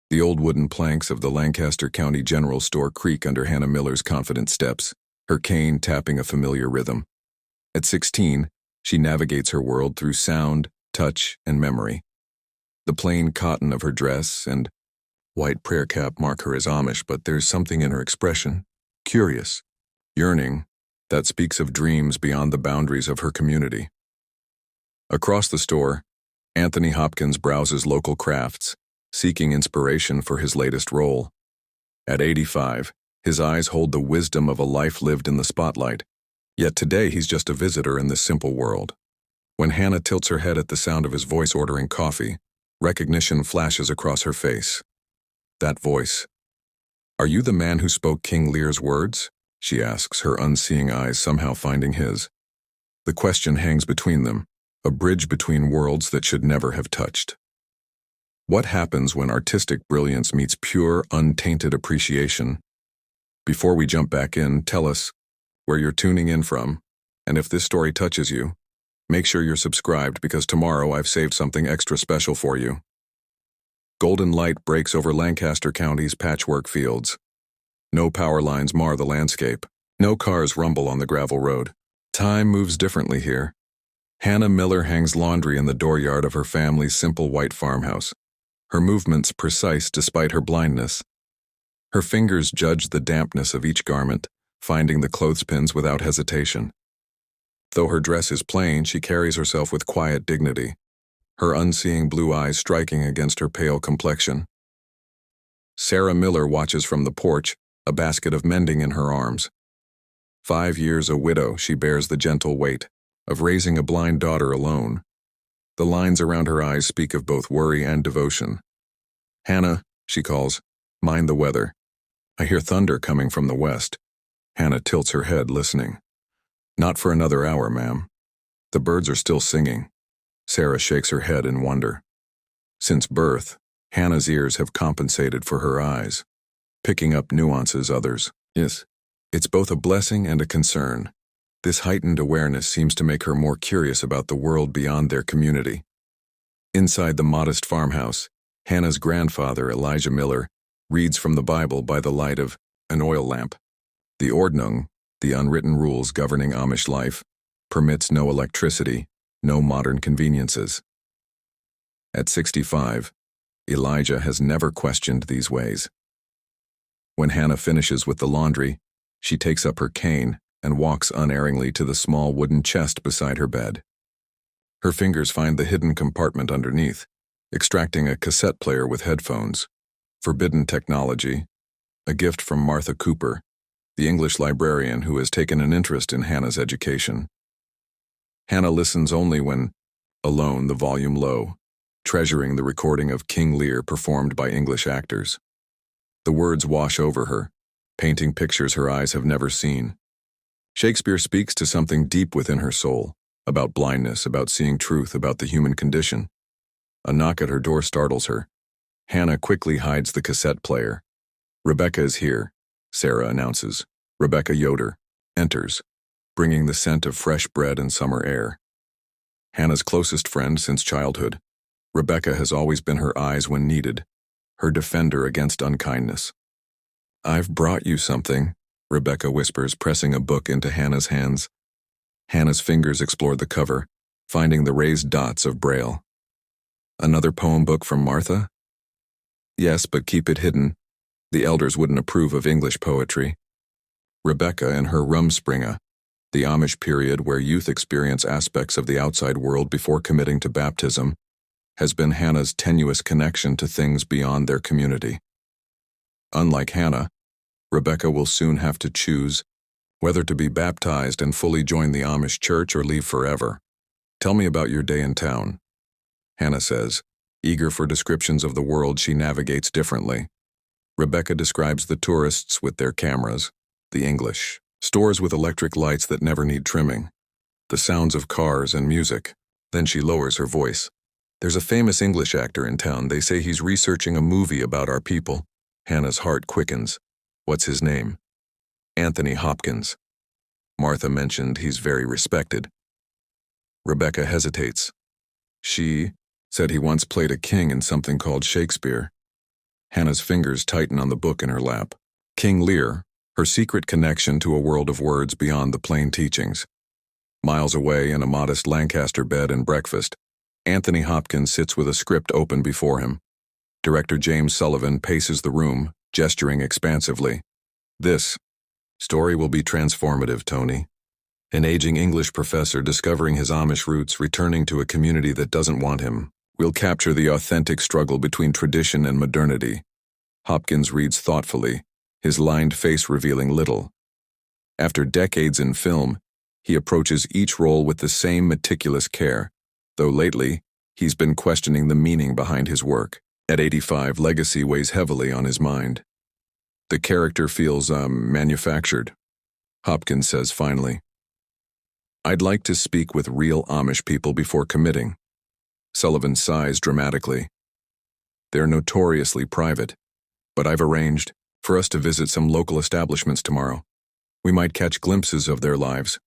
The old wooden planks of the Lancaster County General Store creak under Hannah Miller's confident steps, her cane tapping a familiar rhythm. At 16, she navigates her world through sound, touch, and memory. The plain cotton of her dress and white prayer cap mark her as Amish, but there's something in her expression, curious, yearning, that speaks of dreams beyond the boundaries of her community. Across the store, Anthony Hopkins browses local crafts, seeking inspiration for his latest role. At 85, his eyes hold the wisdom of a life lived in the spotlight, yet today he's just a visitor in this simple world. When Hannah tilts her head at the sound of his voice ordering coffee, recognition flashes across her face. That voice. "Are you the man who spoke King Lear's words?" she asks, her unseeing eyes somehow finding his. The question hangs between them, a bridge between worlds that should never have touched. What happens when artistic brilliance meets pure, untainted appreciation? Before we jump back in, tell us where you're tuning in from, and if this story touches you, make sure you're subscribed because tomorrow I've saved something extra special for you. Golden light breaks over Lancaster County's patchwork fields. No power lines mar the landscape. No cars rumble on the gravel road. Time moves differently here. Hannah Miller hangs laundry in the dooryard of her family's simple white farmhouse, her movements precise despite her blindness. Her fingers judge the dampness of each garment, finding the clothespins without hesitation. Though her dress is plain, she carries herself with quiet dignity, her unseeing blue eyes striking against her pale complexion. Sarah Miller watches from the porch, a basket of mending in her arms. 5 years a widow, she bears the gentle weight of raising a blind daughter alone. The lines around her eyes speak of both worry and devotion. "Hannah," she calls, "mind the weather. I hear thunder coming from the west." Hannah tilts her head, listening. "Not for another hour, ma'am. The birds are still singing." Sarah shakes her head in wonder. Since birth, Hannah's ears have compensated for her eyes, picking up nuances others. Yes, it's both a blessing and a concern. This heightened awareness seems to make her more curious about the world beyond their community. Inside the modest farmhouse, Hannah's grandfather, Elijah Miller, reads from the Bible by the light of an oil lamp. The Ordnung, the unwritten rules governing Amish life, permits no electricity, no modern conveniences. At 65, Elijah has never questioned these ways. When Hannah finishes with the laundry, she takes up her cane and walks unerringly to the small wooden chest beside her bed. Her fingers find the hidden compartment underneath, extracting a cassette player with headphones. Forbidden technology, a gift from Martha Cooper, the English librarian who has taken an interest in Hannah's education. Hannah listens only when, alone, the volume low, treasuring the recording of King Lear performed by English actors. The words wash over her, painting pictures her eyes have never seen. Shakespeare speaks to something deep within her soul, about blindness, about seeing truth, about the human condition. A knock at her door startles her. Hannah quickly hides the cassette player. "Rebecca is here," Sarah announces. Rebecca Yoder enters, bringing the scent of fresh bread and summer air. Hannah's closest friend since childhood, Rebecca has always been her eyes when needed, her defender against unkindness. "I've brought you something," Rebecca whispers, pressing a book into Hannah's hands. Hannah's fingers explore the cover, finding the raised dots of Braille. "Another poem book from Martha?" "Yes, but keep it hidden. The elders wouldn't approve of English poetry." Rebecca and her Rumspringa, the Amish period where youth experience aspects of the outside world before committing to baptism, has been Hannah's tenuous connection to things beyond their community. Unlike Hannah, Rebecca will soon have to choose whether to be baptized and fully join the Amish church or leave forever. "Tell me about your day in town," Hannah says, eager for descriptions of the world she navigates differently. Rebecca describes the tourists with their cameras, the English, stores with electric lights that never need trimming, the sounds of cars and music. Then she lowers her voice. "There's a famous English actor in town. They say he's researching a movie about our people." Hannah's heart quickens. "What's his name?" "Anthony Hopkins." Martha mentioned he's very respected. Rebecca hesitates. "She said he once played a king in something called Shakespeare." Hannah's fingers tighten on the book in her lap. King Lear, her secret connection to a world of words beyond the plain teachings. Miles away in a modest Lancaster bed and breakfast, Anthony Hopkins sits with a script open before him. Director James Sullivan paces the room, gesturing expansively. This story will be transformative, Tony. An aging English professor discovering his Amish roots, returning to a community that doesn't want him. We'll capture the authentic struggle between tradition and modernity. Hopkins reads thoughtfully, his lined face revealing little. After decades in film, he approaches each role with the same meticulous care, though lately, he's been questioning the meaning behind his work. At 85, legacy weighs heavily on his mind. The character feels, manufactured. Hopkins says finally, I'd like to speak with real Amish people before committing. Sullivan sighs dramatically. They're notoriously private, but I've arranged for us to visit some local establishments tomorrow. We might catch glimpses of their lives.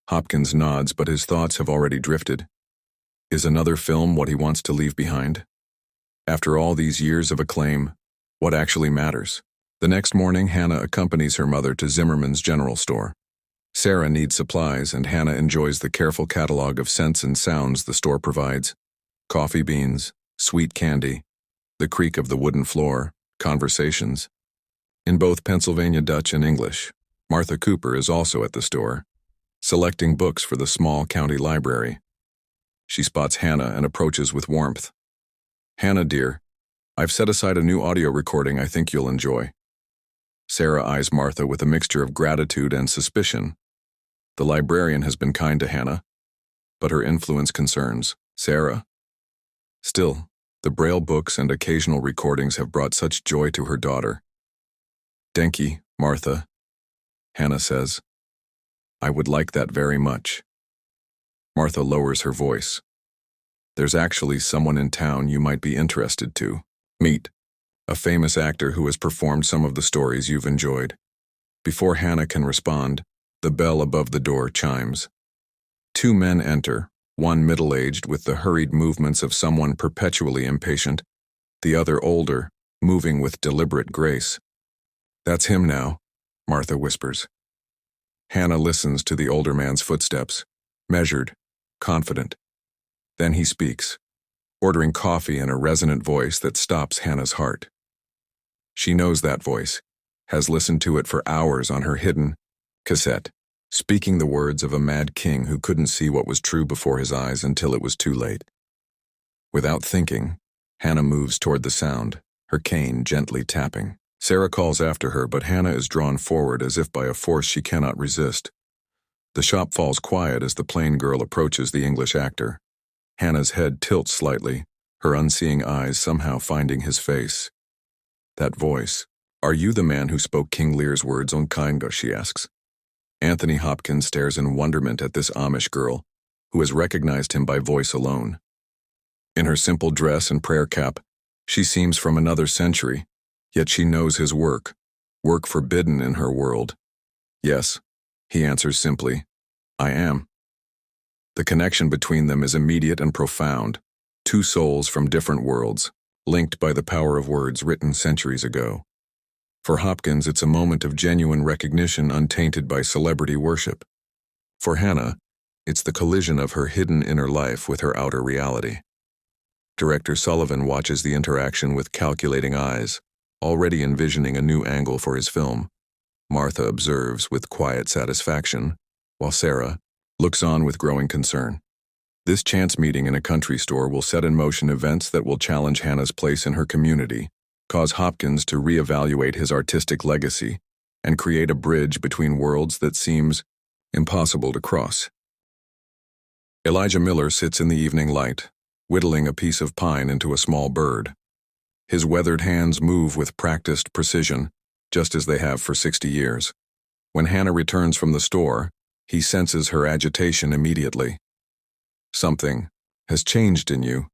Hopkins nods, but his thoughts have already drifted. Is another film what he wants to leave behind? After all these years of acclaim, what actually matters? The next morning, Hannah accompanies her mother to Zimmerman's general store. Sarah needs supplies, and Hannah enjoys the careful catalog of scents and sounds the store provides. Coffee beans, sweet candy, the creak of the wooden floor, conversations. In both Pennsylvania Dutch and English, Martha Cooper is also at the store, selecting books for the small county library. She spots Hannah and approaches with warmth. Hannah, dear, I've set aside a new audio recording I think you'll enjoy. Sarah eyes Martha with a mixture of gratitude and suspicion. The librarian has been kind to Hannah, but her influence concerns Sarah. Still, the Braille books and occasional recordings have brought such joy to her daughter. Denki, Martha, Hannah says. I would like that very much. Martha lowers her voice. There's actually someone in town you might be interested to meet. A famous actor who has performed some of the stories you've enjoyed. Before Hannah can respond, the bell above the door chimes. Two men enter, one middle-aged with the hurried movements of someone perpetually impatient, the other older, moving with deliberate grace. That's him now, Martha whispers. Hannah listens to the older man's footsteps, measured, confident. Then he speaks, ordering coffee in a resonant voice that stops Hannah's heart. She knows that voice, has listened to it for hours on her hidden cassette, speaking the words of a mad king who couldn't see what was true before his eyes until it was too late. Without thinking, Hannah moves toward the sound, her cane gently tapping. Sarah calls after her, but Hannah is drawn forward as if by a force she cannot resist. The shop falls quiet as the plain girl approaches the English actor. Hannah's head tilts slightly, her unseeing eyes somehow finding his face. That voice. Are you the man who spoke King Lear's words on Kainga, she asks. Anthony Hopkins stares in wonderment at this Amish girl, who has recognized him by voice alone. In her simple dress and prayer cap, she seems from another century, yet she knows his work forbidden in her world. Yes, he answers simply, I am. The connection between them is immediate and profound, two souls from different worlds, linked by the power of words written centuries ago. For Hopkins, it's a moment of genuine recognition untainted by celebrity worship. For Hannah, it's the collision of her hidden inner life with her outer reality. Director Sullivan watches the interaction with calculating eyes, already envisioning a new angle for his film. Martha observes with quiet satisfaction, while Sarah looks on with growing concern. This chance meeting in a country store will set in motion events that will challenge Hannah's place in her community, cause Hopkins to reevaluate his artistic legacy, and create a bridge between worlds that seems impossible to cross. Elijah Miller sits in the evening light, whittling a piece of pine into a small bird. His weathered hands move with practiced precision, just as they have for 60 years. When Hannah returns from the store, he senses her agitation immediately. Something has changed in you,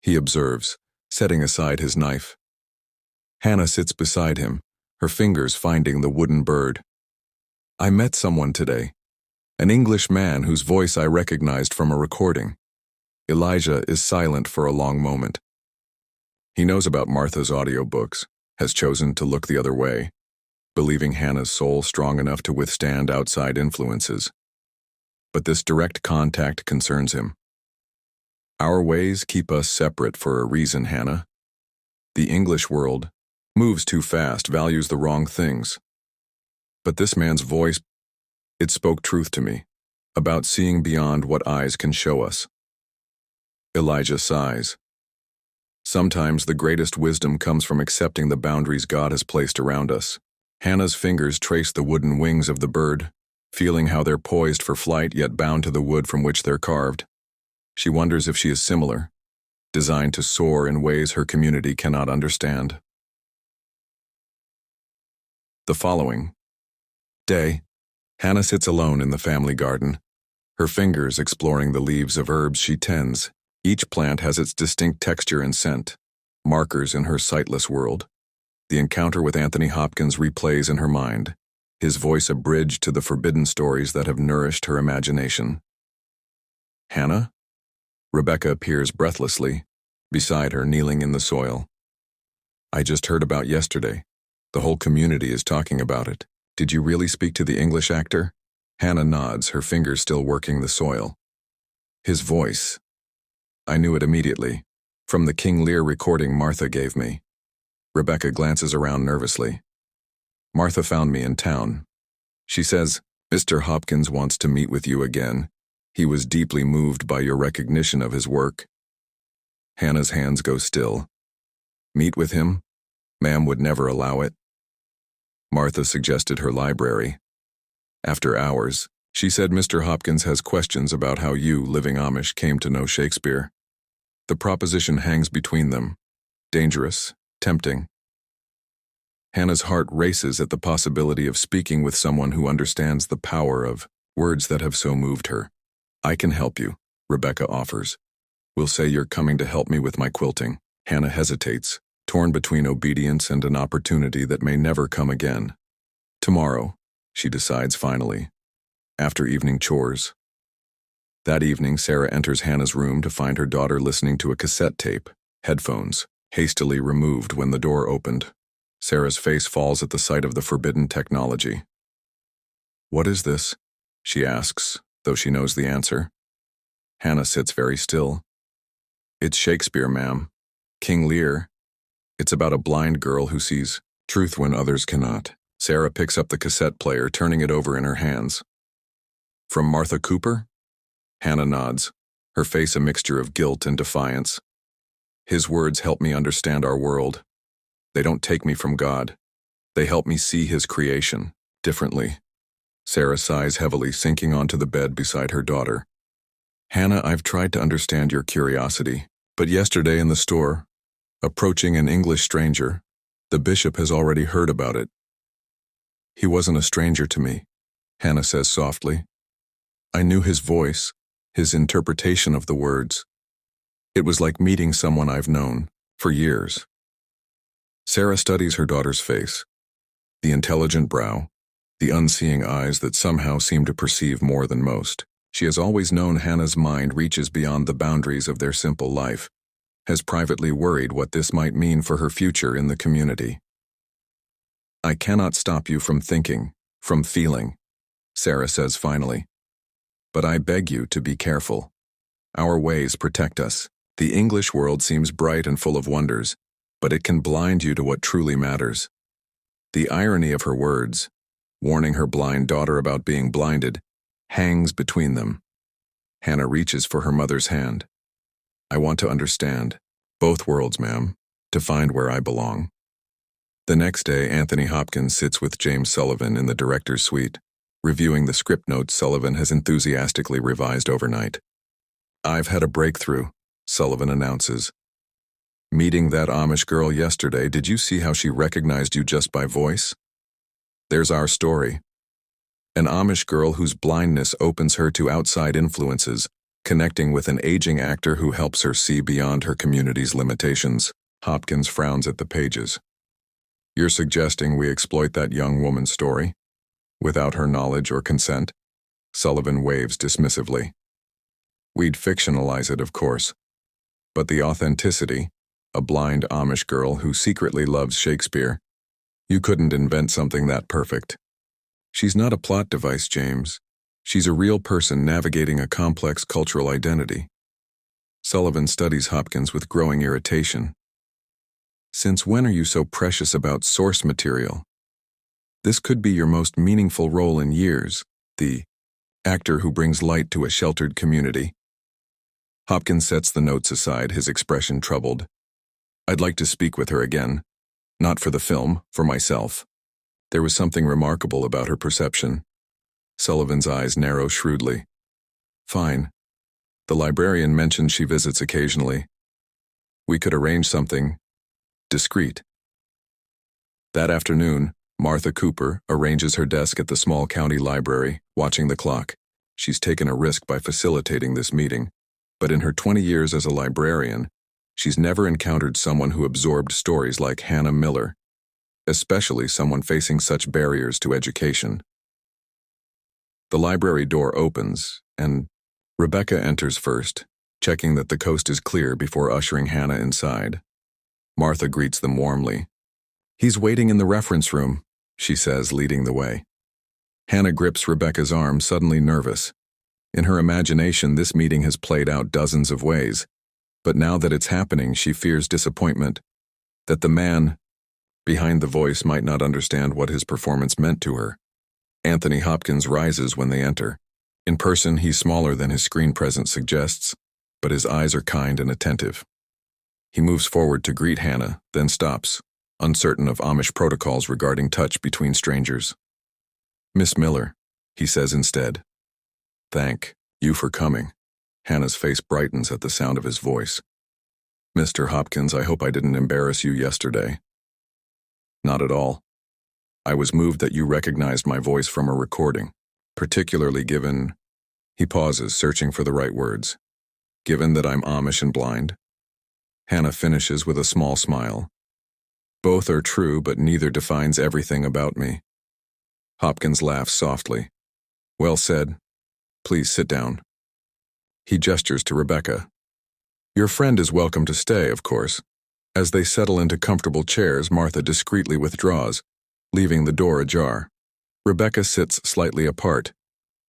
he observes, setting aside his knife. Hannah sits beside him, her fingers finding the wooden bird. I met someone today, an English man whose voice I recognized from a recording. Elijah is silent for a long moment. He knows about Martha's audiobooks, has chosen to look the other way, believing Hannah's soul strong enough to withstand outside influences. But this direct contact concerns him. Our ways keep us separate for a reason, Hannah. The English world moves too fast, values the wrong things. But this man's voice, it spoke truth to me, about seeing beyond what eyes can show us. Elijah sighs. Sometimes the greatest wisdom comes from accepting the boundaries God has placed around us. Hannah's fingers trace the wooden wings of the bird, feeling how they're poised for flight yet bound to the wood from which they're carved. She wonders if she is similar, designed to soar in ways her community cannot understand. The following day, Hannah sits alone in the family garden, her fingers exploring the leaves of herbs she tends. Each plant has its distinct texture and scent, markers in her sightless world. The encounter with Anthony Hopkins replays in her mind, his voice a bridge to the forbidden stories that have nourished her imagination. Hannah? Rebecca appears breathlessly, beside her kneeling in the soil. I just heard about yesterday. The whole community is talking about it. Did you really speak to the English actor? Hannah nods, her fingers still working the soil. His voice. I knew it immediately, from the King Lear recording Martha gave me. Rebecca glances around nervously. Martha found me in town. She says, Mr. Hopkins wants to meet with you again. He was deeply moved by your recognition of his work. Hannah's hands go still. Meet with him? Ma'am would never allow it. Martha suggested her library. After hours, she said Mr. Hopkins has questions about how you, living Amish, came to know Shakespeare. The proposition hangs between them. Dangerous, tempting. Hannah's heart races at the possibility of speaking with someone who understands the power of words that have so moved her. I can help you, Rebecca offers. We'll say you're coming to help me with my quilting. Hannah hesitates, torn between obedience and an opportunity that may never come again. Tomorrow, she decides finally, after evening chores. That evening, Sarah enters Hannah's room to find her daughter listening to a cassette tape, headphones, hastily removed when the door opened. Sarah's face falls at the sight of the forbidden technology. What is this? She asks, though she knows the answer. Hannah sits very still. It's Shakespeare, ma'am. King Lear. It's about a blind girl who sees truth when others cannot. Sarah picks up the cassette player, turning it over in her hands. From Martha Cooper? Hannah nods, her face a mixture of guilt and defiance. His words help me understand our world. They don't take me from God. They help me see his creation differently. Sarah sighs heavily, sinking onto the bed beside her daughter. Hannah, I've tried to understand your curiosity, but yesterday in the store, approaching an English stranger, the bishop has already heard about it. He wasn't a stranger to me, Hannah says softly. I knew his voice, his interpretation of the words. It was like meeting someone I've known for years. Sarah studies her daughter's face, the intelligent brow, the unseeing eyes that somehow seem to perceive more than most. She has always known Hannah's mind reaches beyond the boundaries of their simple life, has privately worried what this might mean for her future in the community. I cannot stop you from thinking, from feeling, Sarah says finally. But I beg you to be careful. Our ways protect us. The English world seems bright and full of wonders, but it can blind you to what truly matters. The irony of her words, warning her blind daughter about being blinded, hangs between them. Hannah reaches for her mother's hand. I want to understand both worlds, ma'am, to find where I belong. The next day, Anthony Hopkins sits with James Sullivan in the director's suite, reviewing the script notes Sullivan has enthusiastically revised overnight. I've had a breakthrough, Sullivan announces. Meeting that Amish girl yesterday, did you see how she recognized you just by voice? There's our story. An Amish girl whose blindness opens her to outside influences, connecting with an aging actor who helps her see beyond her community's limitations. Hopkins frowns at the pages. You're suggesting we exploit that young woman's story? Without her knowledge or consent? Sullivan waves dismissively. We'd fictionalize it, of course. But the authenticity, a blind Amish girl who secretly loves Shakespeare. You couldn't invent something that perfect. She's not a plot device, James. She's a real person navigating a complex cultural identity. Sullivan studies Hopkins with growing irritation. Since when are you so precious about source material? This could be your most meaningful role in years, the actor who brings light to a sheltered community. Hopkins sets the notes aside, his expression troubled. I'd like to speak with her again. Not for the film, for myself. There was something remarkable about her perception. Sullivan's eyes narrow shrewdly. Fine. The librarian mentioned she visits occasionally. We could arrange something discreet. That afternoon, Martha Cooper arranges her desk at the small county library, watching the clock. She's taken a risk by facilitating this meeting, but in her 20 years as a librarian, she's never encountered someone who absorbed stories like Hannah Miller, especially someone facing such barriers to education. The library door opens, and Rebecca enters first, checking that the coast is clear before ushering Hannah inside. Martha greets them warmly. He's waiting in the reference room, she says, leading the way. Hannah grips Rebecca's arm, suddenly nervous. In her imagination, this meeting has played out dozens of ways, but now that it's happening, she fears disappointment, that the man behind the voice might not understand what his performance meant to her. Anthony Hopkins rises when they enter. In person, he's smaller than his screen presence suggests, but his eyes are kind and attentive. He moves forward to greet Hannah, then stops, uncertain of Amish protocols regarding touch between strangers. Miss Miller, he says instead. Thank you for coming. Hannah's face brightens at the sound of his voice. Mr. Hopkins, I hope I didn't embarrass you yesterday. Not at all. I was moved that you recognized my voice from a recording, particularly given... He pauses, searching for the right words. Given that I'm Amish and blind. Hannah finishes with a small smile. Both are true, but neither defines everything about me. Hopkins laughs softly. Well said. Please sit down. He gestures to Rebecca. Your friend is welcome to stay, of course. As they settle into comfortable chairs, Martha discreetly withdraws, leaving the door ajar. Rebecca sits slightly apart,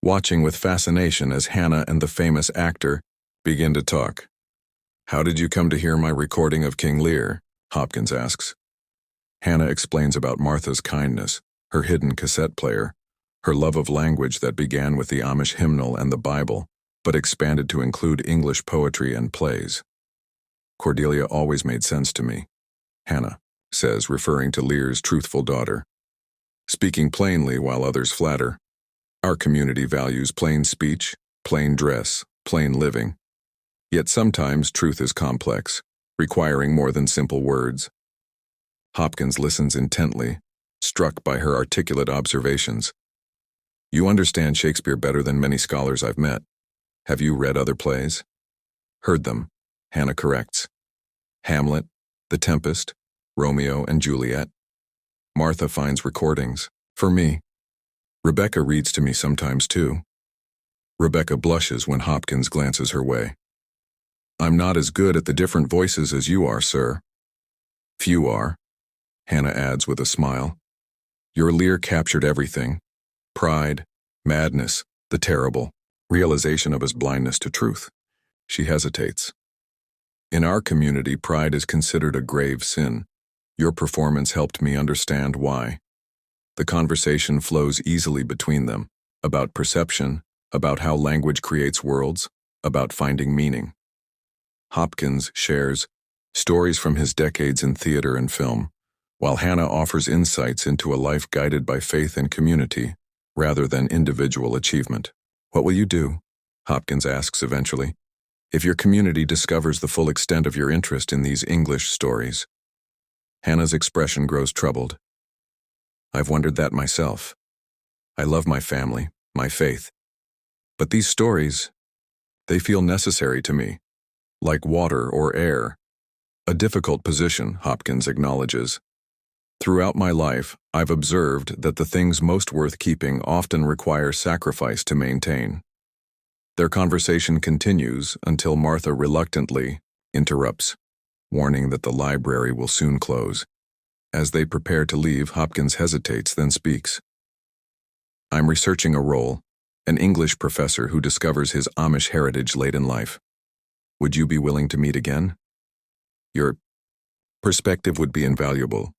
watching with fascination as Hannah and the famous actor begin to talk. How did you come to hear my recording of King Lear? Hopkins asks. Hannah explains about Martha's kindness, her hidden cassette player, her love of language that began with the Amish hymnal and the Bible, but expanded to include English poetry and plays. Cordelia always made sense to me, Hannah says, referring to Lear's truthful daughter. Speaking plainly while others flatter. Our community values plain speech, plain dress, plain living. Yet sometimes truth is complex, requiring more than simple words. Hopkins listens intently, struck by her articulate observations. You understand Shakespeare better than many scholars I've met. Have you read other plays? Heard them, Hannah corrects. Hamlet, The Tempest, Romeo and Juliet. Martha finds recordings. For me. Rebecca reads to me sometimes too. Rebecca blushes when Hopkins glances her way. I'm not as good at the different voices as you are, sir. Few are, Hannah adds with a smile. Your Lear captured everything. Pride, madness, the terrible realization of his blindness to truth. She hesitates. In our community, pride is considered a grave sin. Your performance helped me understand why. The conversation flows easily between them, about perception, about how language creates worlds, about finding meaning. Hopkins shares stories from his decades in theater and film, while Hannah offers insights into a life guided by faith and community, rather than individual achievement. What will you do? Hopkins asks eventually, if your community discovers the full extent of your interest in these English stories. Hannah's expression grows troubled. I've wondered that myself. I love my family, my faith. But these stories, they feel necessary to me, like water or air. A difficult position, Hopkins acknowledges. Throughout my life, I've observed that the things most worth keeping often require sacrifice to maintain. Their conversation continues until Martha reluctantly interrupts. warning that the library will soon close. As they prepare to leave, Hopkins hesitates, then speaks. I'm researching a role, an English professor who discovers his Amish heritage late in life. Would you be willing to meet again? Your perspective would be invaluable.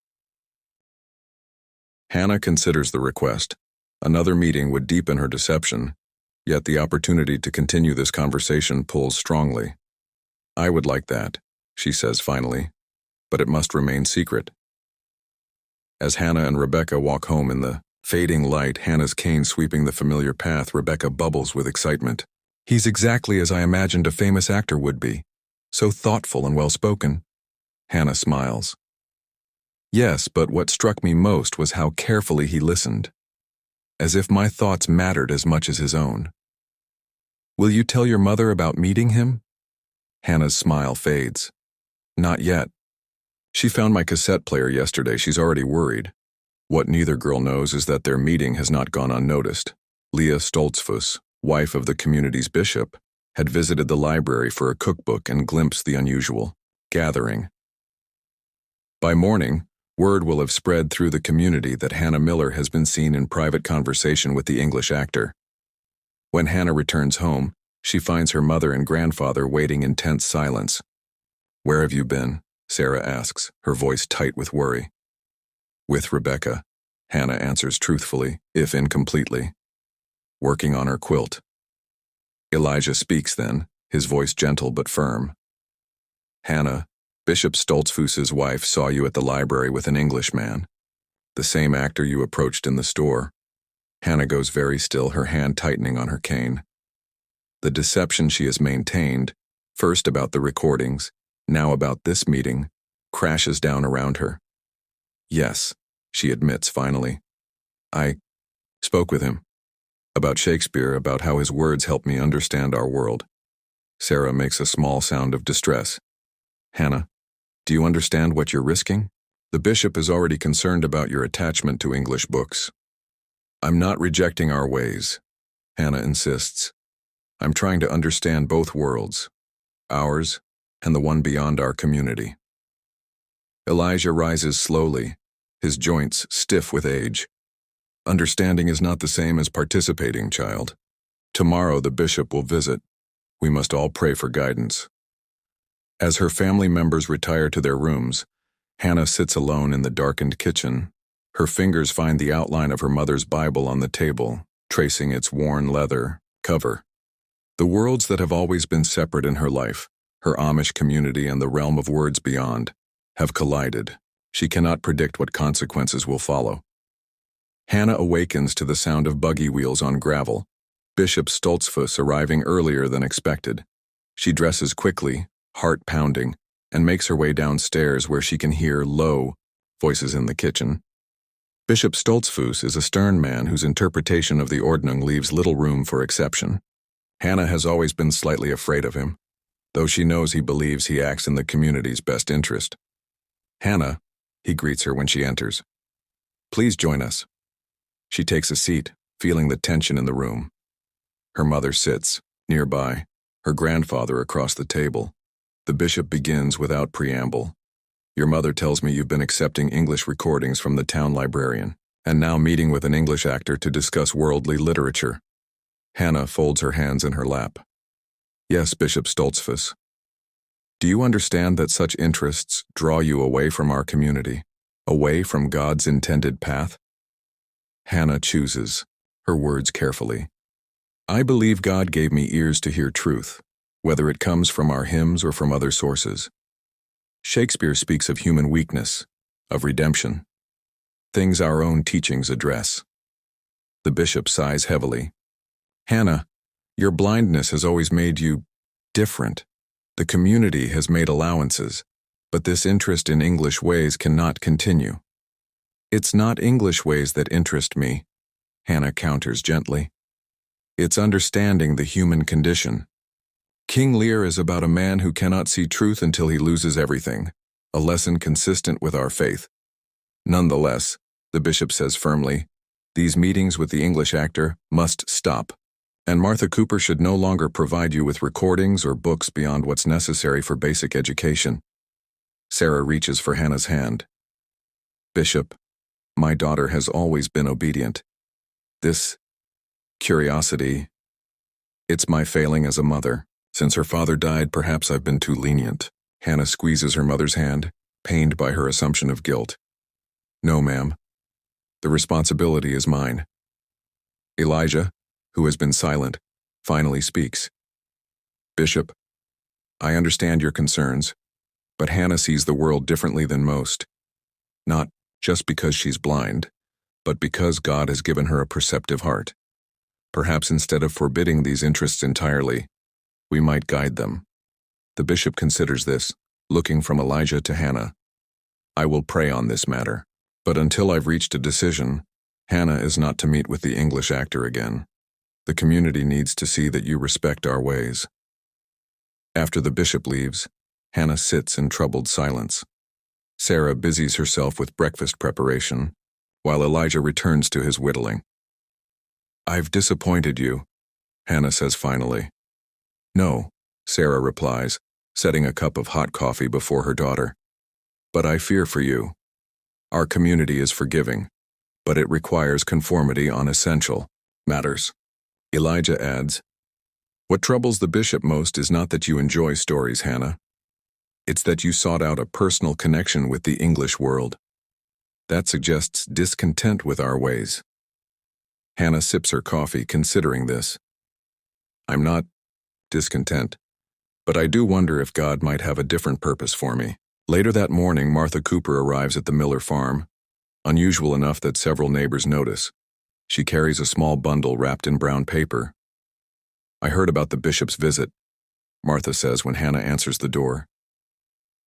Hannah considers the request. Another meeting would deepen her deception, yet the opportunity to continue this conversation pulls strongly. I would like that, she says finally, but it must remain secret. As Hannah and Rebecca walk home in the fading light, Hannah's cane sweeping the familiar path, Rebecca bubbles with excitement. He's exactly as I imagined a famous actor would be, so thoughtful and well-spoken. Hannah smiles. Yes, but what struck me most was how carefully he listened, as if my thoughts mattered as much as his own. Will you tell your mother about meeting him? Hannah's smile fades. Not yet. She found my cassette player yesterday. She's already worried. What neither girl knows is that their meeting has not gone unnoticed. Leah Stoltzfus, wife of the community's bishop, had visited the library for a cookbook and glimpsed the unusual gathering. By morning, word will have spread through the community that Hannah Miller has been seen in private conversation with the English actor. When Hannah returns home, she finds her mother and grandfather waiting in tense silence. Where have you been? Sarah asks, her voice tight with worry. With Rebecca, Hannah answers truthfully, if incompletely. Working on her quilt. Elijah speaks then, his voice gentle but firm. Hannah, Bishop Stoltzfus's wife, saw you at the library with an Englishman, the same actor you approached in the store. Hannah goes very still, her hand tightening on her cane. The deception she has maintained, first about the recordings, now about this meeting, crashes down around her. Yes, she admits finally. I spoke with him. About Shakespeare, about how his words help me understand our world. Sarah makes a small sound of distress. Hannah, do you understand what you're risking? The bishop is already concerned about your attachment to English books. I'm not rejecting our ways, Hannah insists. I'm trying to understand both worlds, ours and the one beyond our community. Elijah rises slowly, his joints stiff with age. Understanding is not the same as participating, child. Tomorrow the bishop will visit. We must all pray for guidance. As her family members retire to their rooms, Hannah sits alone in the darkened kitchen. Her fingers find the outline of her mother's Bible on the table, tracing its worn leather cover. The worlds that have always been separate in her life, her Amish community and the realm of words beyond, have collided. She cannot predict what consequences will follow. Hannah awakens to the sound of buggy wheels on gravel, Bishop Stoltzfus arriving earlier than expected. She dresses quickly, heart pounding, and makes her way downstairs where she can hear low voices in the kitchen. Bishop Stoltzfus is a stern man whose interpretation of the Ordnung leaves little room for exception. Hannah has always been slightly afraid of him, though she knows he believes he acts in the community's best interest. Hannah, he greets her when she enters. Please join us. She takes a seat, feeling the tension in the room. Her mother sits, nearby, her grandfather across the table. The bishop begins without preamble. Your mother tells me you've been accepting English recordings from the town librarian, and now meeting with an English actor to discuss worldly literature. Hannah folds her hands in her lap. Yes, Bishop Stoltzfus. Do you understand that such interests draw you away from our community, away from God's intended path? Hannah chooses her words carefully. I believe God gave me ears to hear truth, whether it comes from our hymns or from other sources. Shakespeare speaks of human weakness, of redemption, things our own teachings address. The bishop sighs heavily. Hannah, your blindness has always made you different. The community has made allowances, but this interest in English ways cannot continue. It's not English ways that interest me, Hannah counters gently. It's understanding the human condition. King Lear is about a man who cannot see truth until he loses everything, a lesson consistent with our faith. Nonetheless, the bishop says firmly, these meetings with the English actor must stop, and Martha Cooper should no longer provide you with recordings or books beyond what's necessary for basic education. Sarah reaches for Hannah's hand. Bishop, my daughter has always been obedient. This curiosity, it's my failing as a mother. Since her father died, perhaps I've been too lenient. Hannah squeezes her mother's hand, pained by her assumption of guilt. No, ma'am. The responsibility is mine. Elijah, who has been silent, finally speaks. Bishop, I understand your concerns, but Hannah sees the world differently than most. Not just because she's blind, but because God has given her a perceptive heart. Perhaps instead of forbidding these interests entirely, we might guide them. The bishop considers this, looking from Elijah to Hannah. I will pray on this matter, but until I've reached a decision, Hannah is not to meet with the English actor again. The community needs to see that you respect our ways. After the bishop leaves, Hannah sits in troubled silence. Sarah busies herself with breakfast preparation, while Elijah returns to his whittling. I've disappointed you, Hannah says finally. No, Sarah replies, setting a cup of hot coffee before her daughter. But I fear for you. Our community is forgiving, but it requires conformity on essential matters. Elijah adds, what troubles the bishop most is not that you enjoy stories, Hannah. It's that you sought out a personal connection with the English world. That suggests discontent with our ways. Hannah sips her coffee, considering this. I'm not discontent, but I do wonder if God might have a different purpose for me. Later that morning, Martha Cooper arrives at the Miller farm, unusual enough that several neighbors notice. She carries a small bundle wrapped in brown paper. I heard about the bishop's visit, Martha says when Hannah answers the door.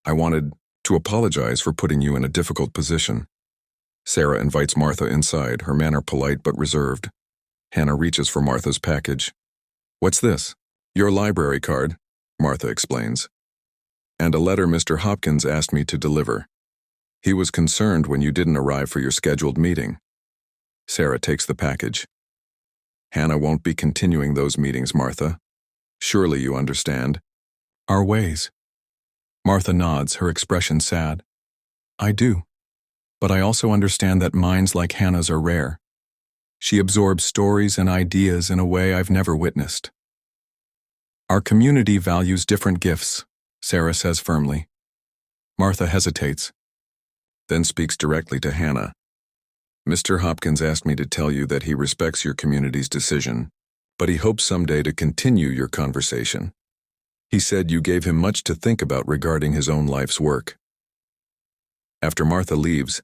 I wanted to apologize for putting you in a difficult position. Sarah invites Martha inside, her manner polite but reserved. Hannah reaches for Martha's package. What's this? Your library card, Martha explains. And a letter Mr. Hopkins asked me to deliver. He was concerned when you didn't arrive for your scheduled meeting. Sarah takes the package. Hannah won't be continuing those meetings, Martha. Surely you understand. Our ways. Martha nods, her expression sad. I do. But I also understand that minds like Hannah's are rare. She absorbs stories and ideas in a way I've never witnessed. Our community values different gifts, Sarah says firmly. Martha hesitates, then speaks directly to Hannah. Mr. Hopkins asked me to tell you that he respects your community's decision, but he hopes someday to continue your conversation. He said you gave him much to think about regarding his own life's work. After Martha leaves,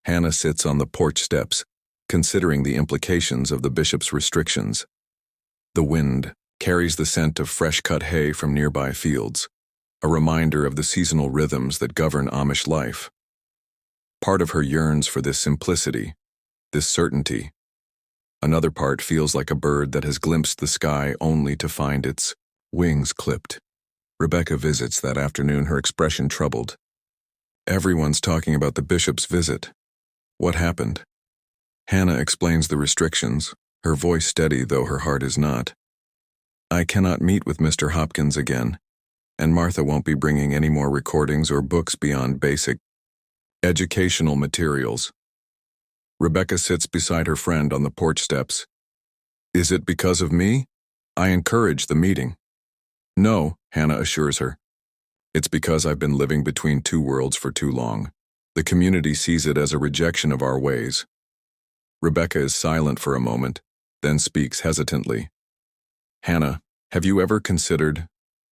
Hannah sits on the porch steps, considering the implications of the bishop's restrictions. The wind carries the scent of fresh-cut hay from nearby fields, a reminder of the seasonal rhythms that govern Amish life. Part of her yearns for this simplicity, this certainty. Another part feels like a bird that has glimpsed the sky only to find its wings clipped. Rebecca visits that afternoon, her expression troubled. Everyone's talking about the bishop's visit. What happened? Hannah explains the restrictions, her voice steady though her heart is not. I cannot meet with Mr. Hopkins again, and Martha won't be bringing any more recordings or books beyond basic educational materials. Rebecca sits beside her friend on the porch steps. Is it because of me? I encourage the meeting. No, Hannah assures her. It's because I've been living between two worlds for too long. The community sees it as a rejection of our ways. Rebecca is silent for a moment, then speaks hesitantly. Hannah, have you ever considered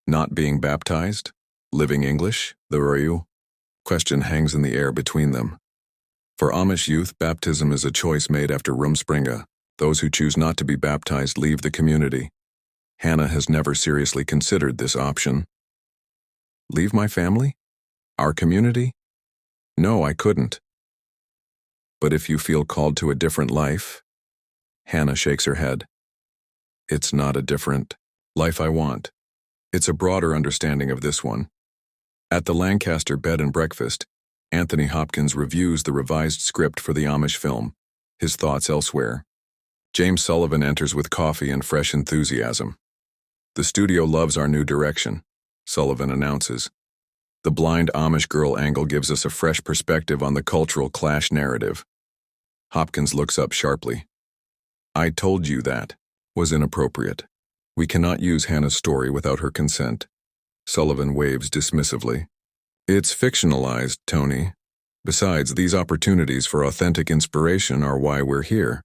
not being baptized? Living English? The Royu? Question hangs in the air between them. For Amish youth, baptism is a choice made after Rumspringa. Those who choose not to be baptized leave the community. Hannah has never seriously considered this option. Leave my family? Our community? No, I couldn't. But if you feel called to a different life? Hannah shakes her head. It's not a different life I want. It's a broader understanding of this one. At the Lancaster bed and breakfast, Anthony Hopkins reviews the revised script for the Amish film, his thoughts elsewhere. James Sullivan enters with coffee and fresh enthusiasm. The studio loves our new direction, Sullivan announces. The blind Amish girl angle gives us a fresh perspective on the cultural clash narrative. Hopkins looks up sharply. "I told you that" was inappropriate. "We cannot use Hannah's story without her consent." Sullivan waves dismissively. "It's fictionalized, Tony. Besides, these opportunities for authentic inspiration are why we're here."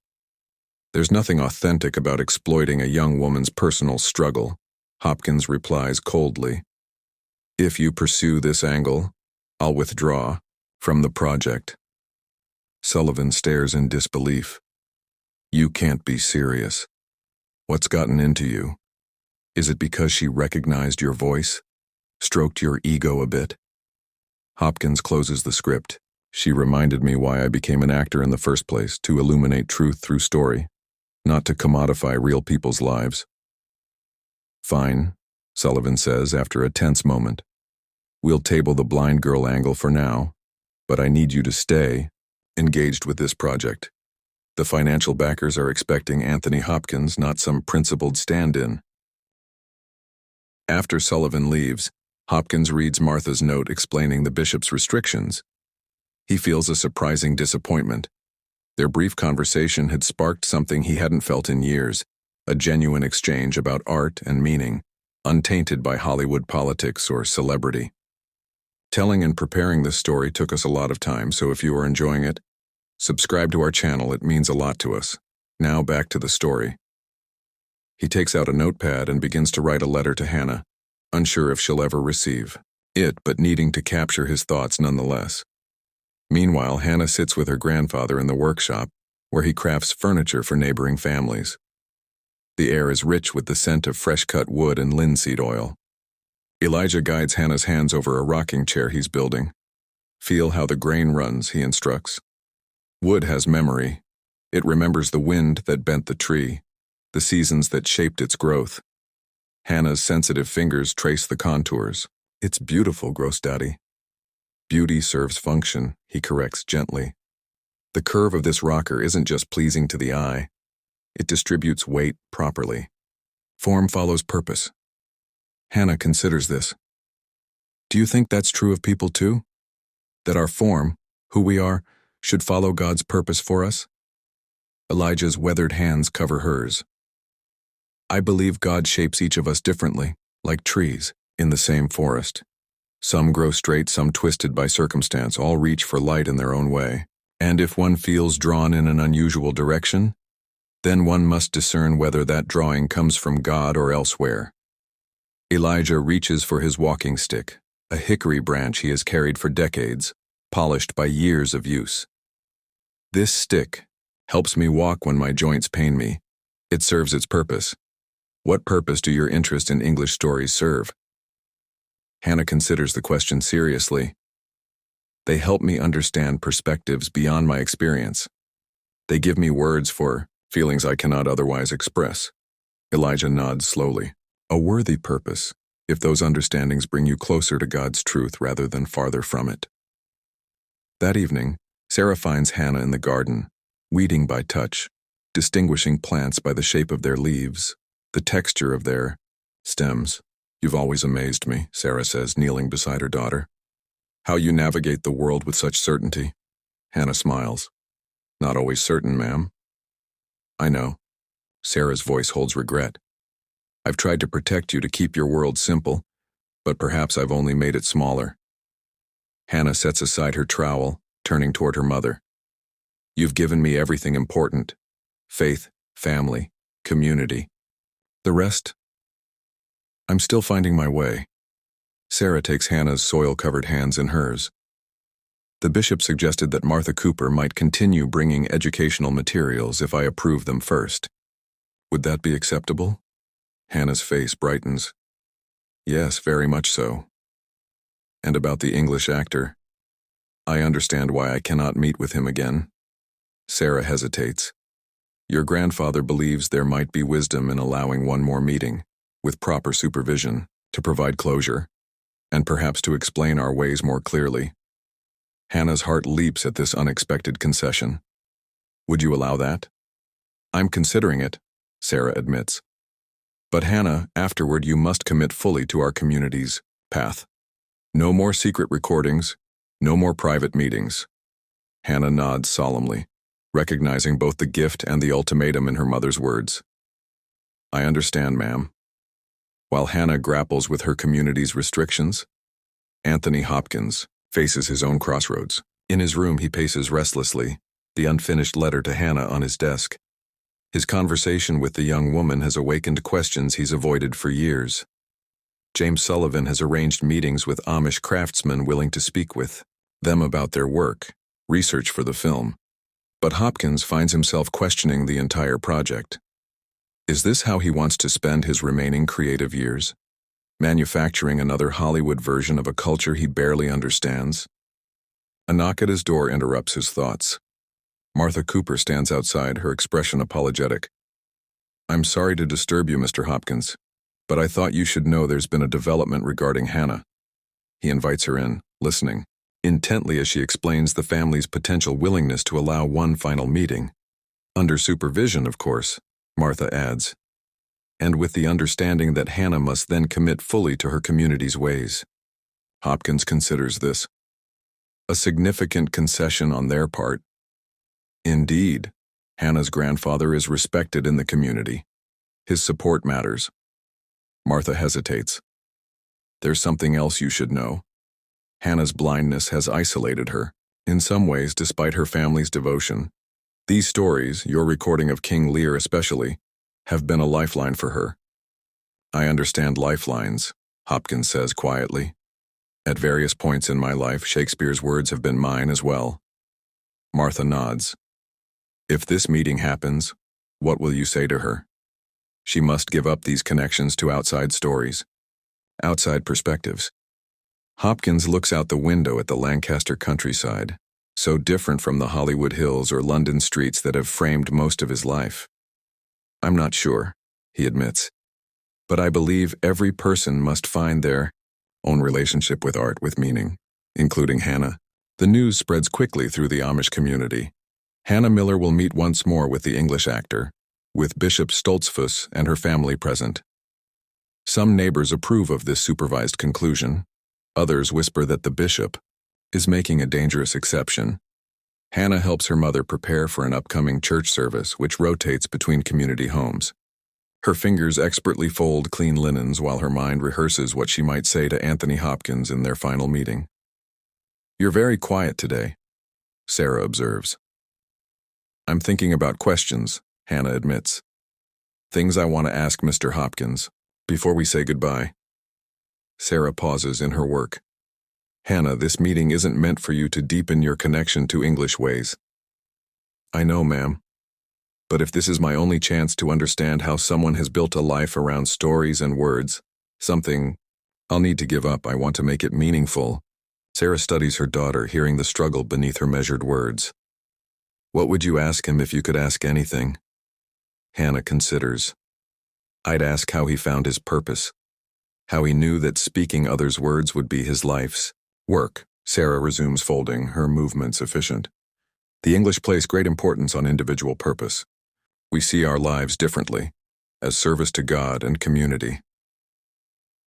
"There's nothing authentic about exploiting a young woman's personal struggle," Hopkins replies coldly. "If you pursue this angle, I'll withdraw from the project." Sullivan stares in disbelief. "You can't be serious. What's gotten into you? Is it because she recognized your voice? Stroked your ego a bit?" Hopkins closes the script. "She reminded me why I became an actor in the first place, to illuminate truth through story, not to commodify real people's lives." "Fine," Sullivan says after a tense moment. "We'll table the blind girl angle for now, but I need you to stay engaged with this project. The financial backers are expecting Anthony Hopkins, not some principled stand-in." After Sullivan leaves, Hopkins reads Martha's note explaining the bishop's restrictions. He feels a surprising disappointment. Their brief conversation had sparked something he hadn't felt in years, a genuine exchange about art and meaning, untainted by Hollywood politics or celebrity. Telling and preparing this story took us a lot of time, so if you are enjoying it, subscribe to our channel. It means a lot to us. Now back to the story. He takes out a notepad and begins to write a letter to Hannah, unsure if she'll ever receive it, but needing to capture his thoughts nonetheless. Meanwhile, Hannah sits with her grandfather in the workshop, where he crafts furniture for neighboring families. The air is rich with the scent of fresh-cut wood and linseed oil. Elijah guides Hannah's hands over a rocking chair he's building. "Feel how the grain runs," he instructs. Wood has memory. It remembers the wind that bent the tree, the seasons that shaped its growth. Hannah's sensitive fingers trace the contours. "It's beautiful, Gross Daddy." "Beauty serves function," he corrects gently. "The curve of this rocker isn't just pleasing to the eye. It distributes weight properly. Form follows purpose." Hannah considers this. "Do you think that's true of people too? That our form, who we are, should follow God's purpose for us?" Elijah's weathered hands cover hers. "I believe God shapes each of us differently, like trees, in the same forest. Some grow straight, some twisted by circumstance, all reach for light in their own way. And if one feels drawn in an unusual direction, then one must discern whether that drawing comes from God or elsewhere." Elijah reaches for his walking stick, a hickory branch he has carried for decades, polished by years of use. "This stick helps me walk when my joints pain me. It serves its purpose." "What purpose do your interest in English stories serve?" Hannah considers the question seriously. "They help me understand perspectives beyond my experience. They give me words for feelings I cannot otherwise express." Elijah nods slowly. "A worthy purpose, if those understandings bring you closer to God's truth rather than farther from it." That evening, Sarah finds Hannah in the garden, weeding by touch, distinguishing plants by the shape of their leaves, the texture of their stems. "You've always amazed me," Sarah says, kneeling beside her daughter. "How you navigate the world with such certainty." Hannah smiles. "Not always certain, ma'am." "I know." Sarah's voice holds regret. "I've tried to protect you, to keep your world simple, but perhaps I've only made it smaller." Hannah sets aside her trowel, turning toward her mother. "You've given me everything important: faith, family, community. The rest? I'm still finding my way." Sarah takes Hannah's soil-covered hands in hers. "The bishop suggested that Martha Cooper might continue bringing educational materials if I approve them first. Would that be acceptable?" Hannah's face brightens. "Yes, very much so." "And about the English actor? I understand why I cannot meet with him again." Sarah hesitates. "Your grandfather believes there might be wisdom in allowing one more meeting, with proper supervision, to provide closure, and perhaps to explain our ways more clearly." Hannah's heart leaps at this unexpected concession. "Would you allow that?" "I'm considering it," Sarah admits. "But Hannah, afterward you must commit fully to our community's path." No more secret recordings, no more private meetings. Hannah nods solemnly, recognizing both the gift and the ultimatum in her mother's words. I understand, ma'am. While Hannah grapples with her community's restrictions, Anthony Hopkins faces his own crossroads. In his room, he paces restlessly, the unfinished letter to Hannah on his desk. His conversation with the young woman has awakened questions he's avoided for years. James Sullivan has arranged meetings with Amish craftsmen willing to speak with them about their work, research for the film. But Hopkins finds himself questioning the entire project. Is this how he wants to spend his remaining creative years? Manufacturing another Hollywood version of a culture he barely understands? A knock at his door interrupts his thoughts. Martha Cooper stands outside, her expression apologetic. I'm sorry to disturb you, Mr. Hopkins, but I thought you should know there's been a development regarding Hannah. He invites her in, listening intently as she explains the family's potential willingness to allow one final meeting. Under supervision, of course, Martha adds, and with the understanding that Hannah must then commit fully to her community's ways. Hopkins considers this a significant concession on their part. Indeed, Hannah's grandfather is respected in the community. His support matters. Martha hesitates. There's something else you should know. Hannah's blindness has isolated her, in some ways despite her family's devotion. These stories, your recording of King Lear especially, have been a lifeline for her. I understand lifelines, Hopkins says quietly. At various points in my life, Shakespeare's words have been mine as well. Martha nods. If this meeting happens, what will you say to her? She must give up these connections to outside stories, outside perspectives. Hopkins looks out the window at the Lancaster countryside, so different from the Hollywood hills or London streets that have framed most of his life. I'm not sure, he admits, but I believe every person must find their own relationship with art with meaning, including Hannah. The news spreads quickly through the Amish community. Hannah Miller will meet once more with the English actor, with Bishop Stoltzfus and her family present. Some neighbors approve of this supervised conclusion. Others whisper that the bishop is making a dangerous exception. Hannah helps her mother prepare for an upcoming church service which rotates between community homes. Her fingers expertly fold clean linens while her mind rehearses what she might say to Anthony Hopkins in their final meeting. You're very quiet today, Sarah observes. I'm thinking about questions, Hannah admits. Things I want to ask Mr. Hopkins before we say goodbye. Sarah pauses in her work. Hannah, this meeting isn't meant for you to deepen your connection to English ways. I know, ma'am. But if this is my only chance to understand how someone has built a life around stories and words, something I'll need to give up, I want to make it meaningful. Sarah studies her daughter, hearing the struggle beneath her measured words. What would you ask him if you could ask anything? Hannah considers. I'd ask how he found his purpose, how he knew that speaking others' words would be his life's work. Sarah resumes folding, her movements efficient. The English place great importance on individual purpose. We see our lives differently, as service to God and community.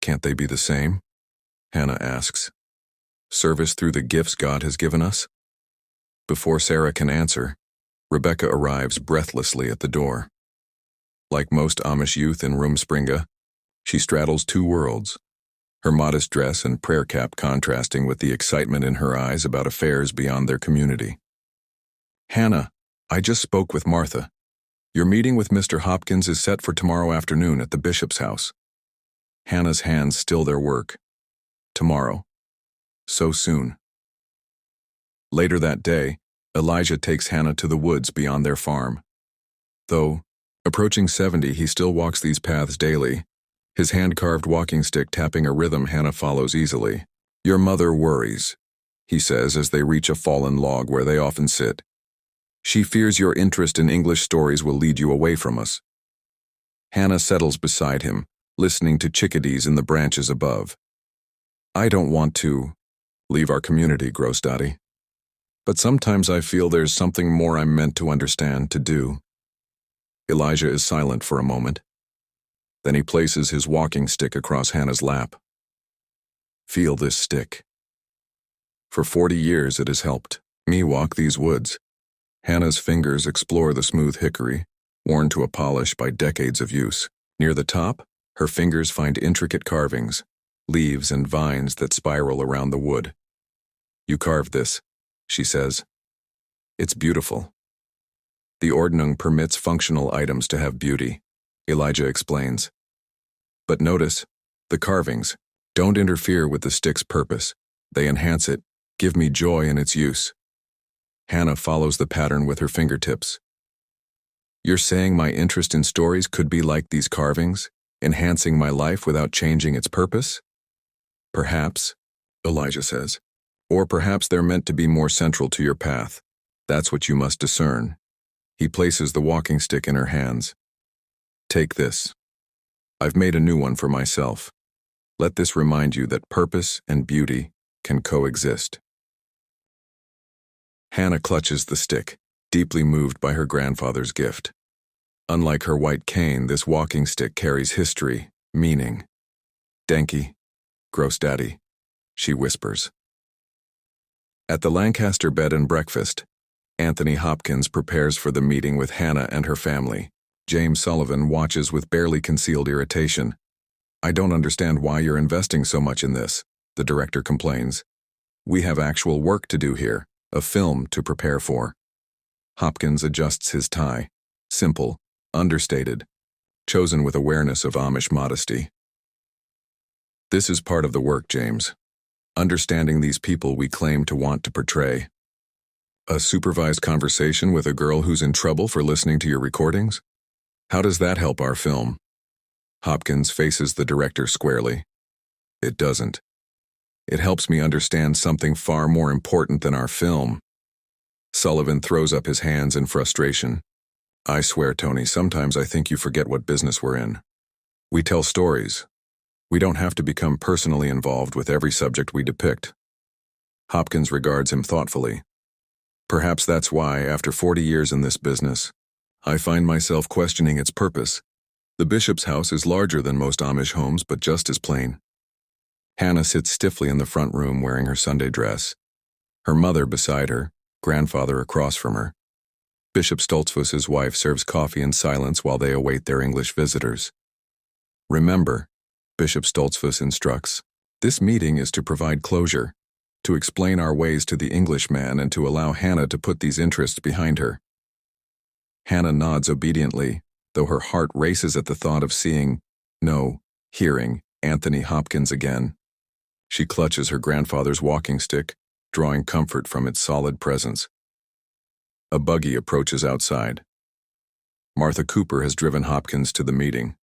Can't they be the same? Hannah asks. Service through the gifts God has given us? Before Sarah can answer, Rebecca arrives breathlessly at the door. Like most Amish youth in Rumspringa, she straddles two worlds, her modest dress and prayer cap contrasting with the excitement in her eyes about affairs beyond their community. Hannah, I just spoke with Martha. Your meeting with Mr. Hopkins is set for tomorrow afternoon at the bishop's house. Hannah's hands still their work. Tomorrow. So soon. Later that day, Elijah takes Hannah to the woods beyond their farm. Though, approaching 70, he still walks these paths daily, his hand-carved walking stick tapping a rhythm Hannah follows easily. Your mother worries, he says as they reach a fallen log where they often sit. She fears your interest in English stories will lead you away from us. Hannah settles beside him, listening to chickadees in the branches above. I don't want to leave our community, Gross Dottie. But sometimes I feel there's something more I'm meant to understand, to do. Elijah is silent for a moment. Then he places his walking stick across Hannah's lap. Feel this stick. For 40 years it has helped me walk these woods. Hannah's fingers explore the smooth hickory, worn to a polish by decades of use. Near the top, her fingers find intricate carvings, leaves and vines that spiral around the wood. You carved this, she says. It's beautiful. The ordnung permits functional items to have beauty, Elijah explains. But notice, the carvings don't interfere with the stick's purpose. They enhance it, give me joy in its use. Hannah follows the pattern with her fingertips. You're saying my interest in stories could be like these carvings, enhancing my life without changing its purpose? Perhaps, Elijah says. Or perhaps they're meant to be more central to your path. That's what you must discern. He places the walking stick in her hands. Take this. I've made a new one for myself. Let this remind you that purpose and beauty can coexist. Hannah clutches the stick, deeply moved by her grandfather's gift. Unlike her white cane, this walking stick carries history, meaning. Denki, gross daddy, she whispers. At the Lancaster bed and breakfast, Anthony Hopkins prepares for the meeting with Hannah and her family. James Sullivan watches with barely concealed irritation. I don't understand why you're investing so much in this, the director complains. We have actual work to do here, a film to prepare for. Hopkins adjusts his tie. Simple, understated, chosen with awareness of Amish modesty. This is part of the work, James. Understanding these people we claim to want to portray. A supervised conversation with a girl who's in trouble for listening to your recordings? How does that help our film? Hopkins faces the director squarely. It doesn't. It helps me understand something far more important than our film. Sullivan throws up his hands in frustration. I swear, Tony, sometimes I think you forget what business we're in. We tell stories. We don't have to become personally involved with every subject we depict. Hopkins regards him thoughtfully. Perhaps that's why, after 40 years in this business, I find myself questioning its purpose. The bishop's house is larger than most Amish homes, but just as plain. Hannah sits stiffly in the front room wearing her Sunday dress. Her mother beside her, grandfather across from her. Bishop Stoltzfus's wife serves coffee in silence while they await their English visitors. Remember, Bishop Stoltzfus instructs, this meeting is to provide closure, to explain our ways to the Englishman and to allow Hannah to put these interests behind her. Hannah nods obediently, though her heart races at the thought of hearing Anthony Hopkins again. She clutches her grandfather's walking stick, drawing comfort from its solid presence. A buggy approaches outside. Martha Cooper has driven Hopkins to the meeting,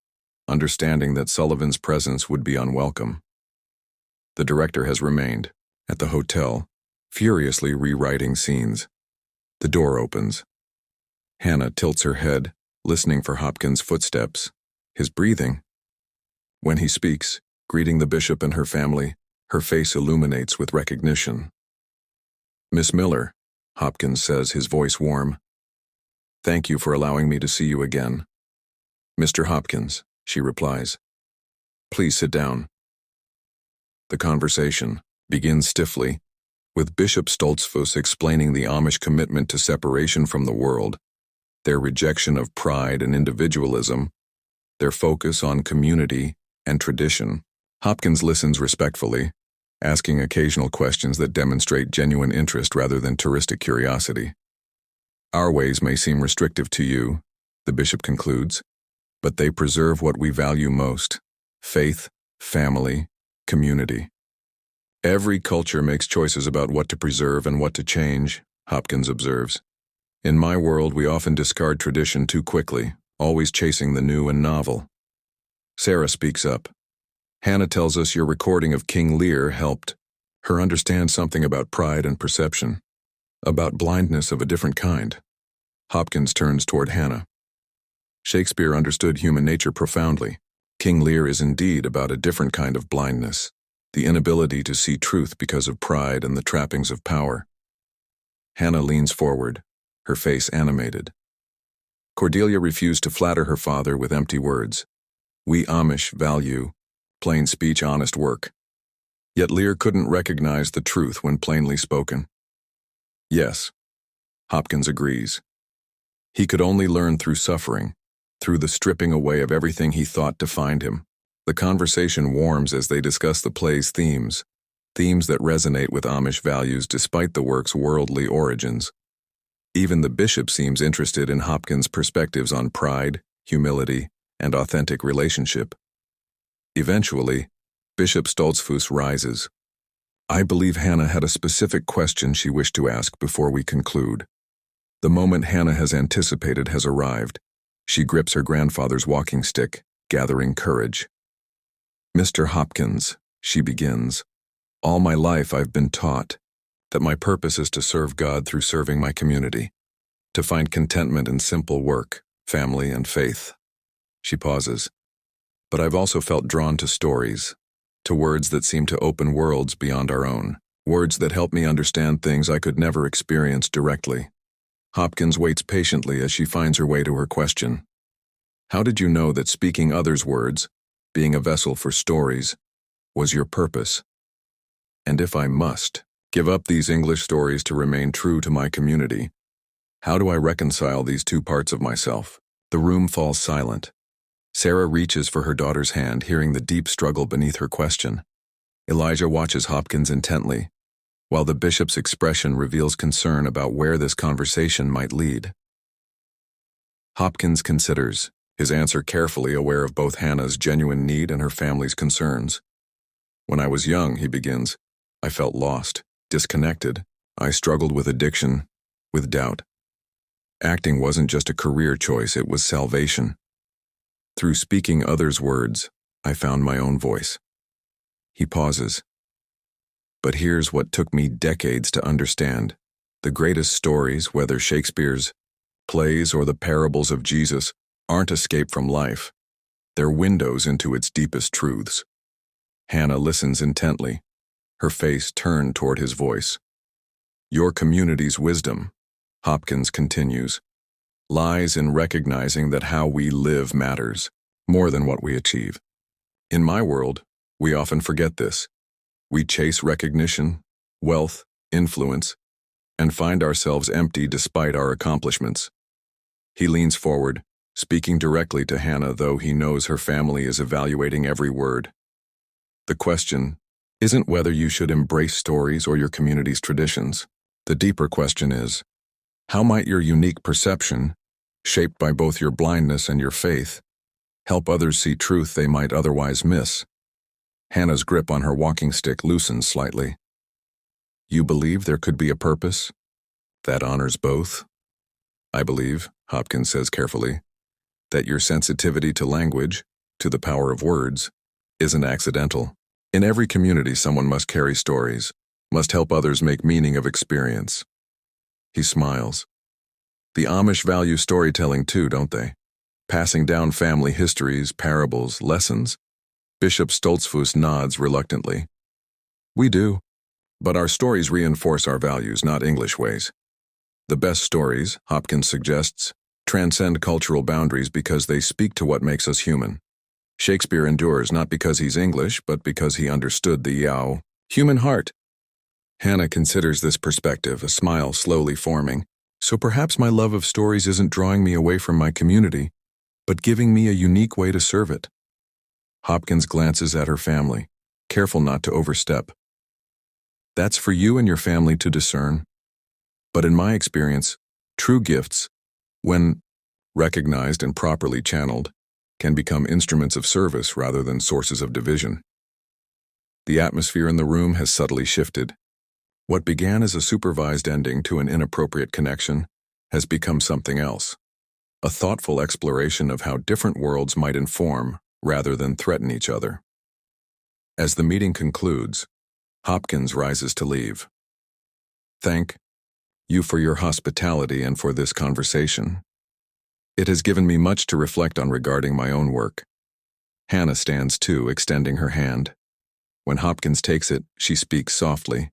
understanding that Sullivan's presence would be unwelcome. The director has remained, at the hotel, furiously rewriting scenes. The door opens. Hannah tilts her head, listening for Hopkins' footsteps, his breathing. When he speaks, greeting the bishop and her family, her face illuminates with recognition. Miss Miller, Hopkins says, his voice warm. Thank you for allowing me to see you again. Mr. Hopkins, she replies. Please sit down. The conversation begins stiffly, with Bishop Stoltzfus explaining the Amish commitment to separation from the world, their rejection of pride and individualism, their focus on community and tradition. Hopkins listens respectfully, asking occasional questions that demonstrate genuine interest rather than touristic curiosity. Our ways may seem restrictive to you, the bishop concludes, but they preserve what we value most: faith, family, community. Every culture makes choices about what to preserve and what to change, Hopkins observes. In my world, we often discard tradition too quickly, always chasing the new and novel. Sarah speaks up. Hannah tells us your recording of King Lear helped her understand something about pride and perception, about blindness of a different kind. Hopkins turns toward Hannah. Shakespeare understood human nature profoundly. King Lear is indeed about a different kind of blindness, the inability to see truth because of pride and the trappings of power. Hannah leans forward, her face animated. Cordelia refused to flatter her father with empty words. We Amish value plain speech, honest work. Yet Lear couldn't recognize the truth when plainly spoken. Yes, Hopkins agrees. He could only learn through suffering, through the stripping away of everything he thought defined him. The conversation warms as they discuss the play's themes that resonate with Amish values despite the work's worldly origins. Even the bishop seems interested in Hopkins' perspectives on pride, humility, and authentic relationship. Eventually, Bishop Stoltzfus rises. I believe Hannah had a specific question she wished to ask before we conclude. The moment Hannah has anticipated has arrived. She grips her grandfather's walking stick, gathering courage. Mr. Hopkins, she begins, all my life I've been taught that my purpose is to serve God through serving my community, to find contentment in simple work, family, and faith. She pauses. But I've also felt drawn to stories, to words that seem to open worlds beyond our own, words that help me understand things I could never experience directly. Hopkins waits patiently as she finds her way to her question. How did you know that speaking others' words, being a vessel for stories, was your purpose? And if I must give up these English stories to remain true to my community, how do I reconcile these two parts of myself? The room falls silent. Sarah reaches for her daughter's hand, hearing the deep struggle beneath her question. Elijah watches Hopkins intently, while the bishop's expression reveals concern about where this conversation might lead. Hopkins considers, his answer carefully aware of both Hannah's genuine need and her family's concerns. When I was young, he begins, I felt lost, disconnected. I struggled with addiction, with doubt. Acting wasn't just a career choice, it was salvation. Through speaking others' words, I found my own voice. He pauses. But here's what took me decades to understand. The greatest stories, whether Shakespeare's plays or the parables of Jesus, aren't escape from life. They're windows into its deepest truths. Hannah listens intently, her face turned toward his voice. Your community's wisdom, Hopkins continues, lies in recognizing that how we live matters more than what we achieve. In my world, we often forget this. We chase recognition, wealth, influence, and find ourselves empty despite our accomplishments. He leans forward, speaking directly to Hannah, though he knows her family is evaluating every word. The question isn't whether you should embrace stories or your community's traditions. The deeper question is, how might your unique perception, shaped by both your blindness and your faith, help others see truth they might otherwise miss? Hannah's grip on her walking stick loosens slightly. You believe there could be a purpose that honors both? I believe, Hopkins says carefully, that your sensitivity to language, to the power of words, isn't accidental. In every community, someone must carry stories, must help others make meaning of experience. He smiles. The Amish value storytelling too, don't they? Passing down family histories, parables, lessons. Bishop Stoltzfus nods reluctantly. We do, but our stories reinforce our values, not English ways. The best stories, Hopkins suggests, transcend cultural boundaries because they speak to what makes us human. Shakespeare endures not because he's English, but because he understood the human heart. Hannah considers this perspective, a smile slowly forming. So perhaps my love of stories isn't drawing me away from my community, but giving me a unique way to serve it. Hopkins glances at her family, careful not to overstep. That's for you and your family to discern. But in my experience, true gifts, when recognized and properly channeled, can become instruments of service rather than sources of division. The atmosphere in the room has subtly shifted. What began as a supervised ending to an inappropriate connection has become something else, a thoughtful exploration of how different worlds might inform rather than threaten each other. As the meeting concludes, Hopkins rises to leave. Thank you for your hospitality and for this conversation. It has given me much to reflect on regarding my own work. Hannah stands too, extending her hand. When Hopkins takes it, she speaks softly.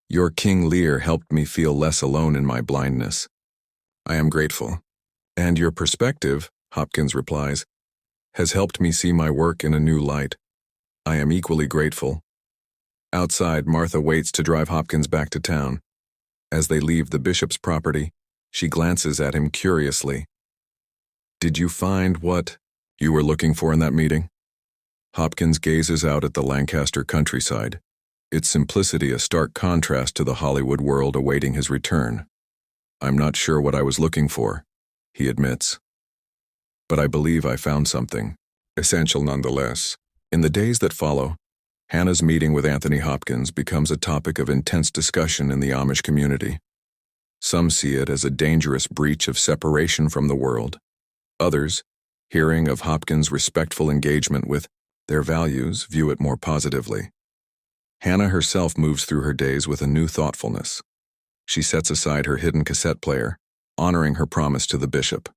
Your King Lear helped me feel less alone in my blindness. I am grateful. And your perspective, Hopkins replies, has helped me see my work in a new light. I am equally grateful. Outside, Martha waits to drive Hopkins back to town. As they leave the bishop's property, she glances at him curiously. "Did you find what you were looking for in that meeting?" Hopkins gazes out at the Lancaster countryside, its simplicity a stark contrast to the Hollywood world awaiting his return. "I'm not sure what I was looking for," he admits. "But I believe I found something, essential nonetheless." In the days that follow, Hannah's meeting with Anthony Hopkins becomes a topic of intense discussion in the Amish community. Some see it as a dangerous breach of separation from the world. Others, hearing of Hopkins' respectful engagement with their values, view it more positively. Hannah herself moves through her days with a new thoughtfulness. She sets aside her hidden cassette player, honoring her promise to the bishop.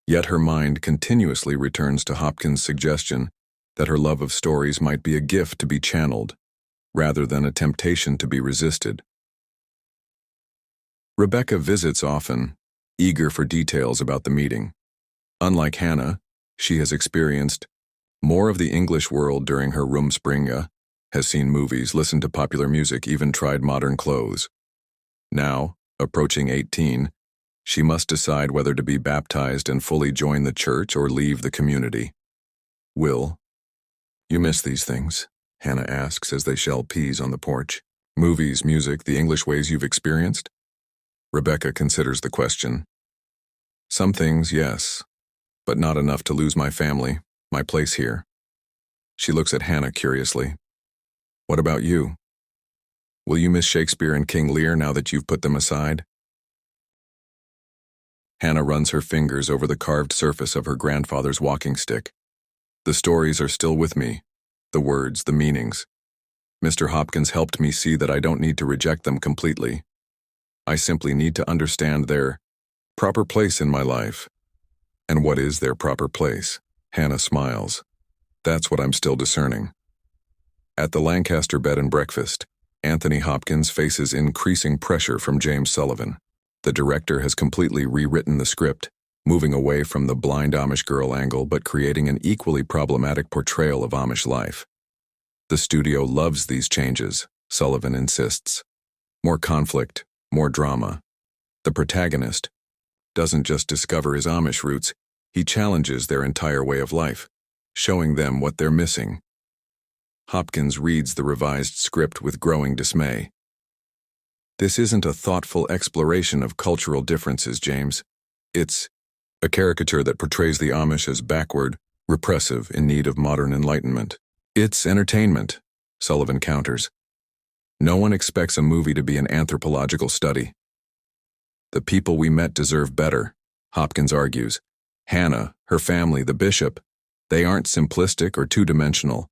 Yet her mind continuously returns to Hopkins' suggestion that her love of stories might be a gift to be channeled, rather than a temptation to be resisted. Rebecca visits often, eager for details about the meeting. Unlike Hannah, she has experienced more of the English world during her Rumspringa, has seen movies, listened to popular music, even tried modern clothes. Now, approaching 18, she must decide whether to be baptized and fully join the church or leave the community. "Will you miss these things?" Hannah asks as they shell peas on the porch. "Movies, music, the English ways you've experienced?" Rebecca considers the question. "Some things, yes, but not enough to lose my family, my place here." She looks at Hannah curiously. "What about you? Will you miss Shakespeare and King Lear now that you've put them aside?" Hannah runs her fingers over the carved surface of her grandfather's walking stick. "The stories are still with me, the words, the meanings. Mr. Hopkins helped me see that I don't need to reject them completely. I simply need to understand their proper place in my life." "And what is their proper place?" Hannah smiles. "That's what I'm still discerning." At the Lancaster bed and breakfast, Anthony Hopkins faces increasing pressure from James Sullivan. The director has completely rewritten the script, moving away from the blind Amish girl angle but creating an equally problematic portrayal of Amish life. The studio loves these changes, Sullivan insists. More conflict, more drama. The protagonist doesn't just discover his Amish roots, he challenges their entire way of life, showing them what they're missing. Hopkins reads the revised script with growing dismay. "This isn't a thoughtful exploration of cultural differences, James. It's a caricature that portrays the Amish as backward, repressive, in need of modern enlightenment. It's entertainment," Sullivan counters. "No one expects a movie to be an anthropological study." "The people we met deserve better," Hopkins argues. "Hannah, her family, the bishop, they aren't simplistic or two-dimensional.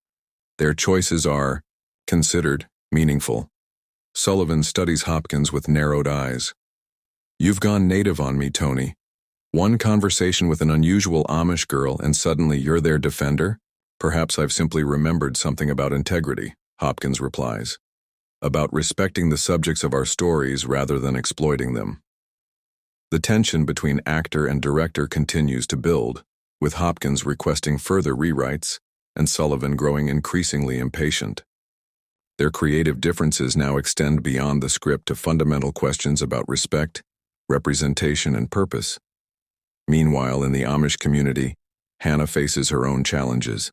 Their choices are considered, meaningful." Sullivan studies Hopkins with narrowed eyes. "You've gone native on me, Tony. One conversation with an unusual Amish girl and suddenly you're their defender? Perhaps I've simply remembered something about integrity," Hopkins replies. "About respecting the subjects of our stories rather than exploiting them." The tension between actor and director continues to build, with Hopkins requesting further rewrites and Sullivan growing increasingly impatient. Their creative differences now extend beyond the script to fundamental questions about respect, representation, and purpose. Meanwhile, in the Amish community, Hannah faces her own challenges.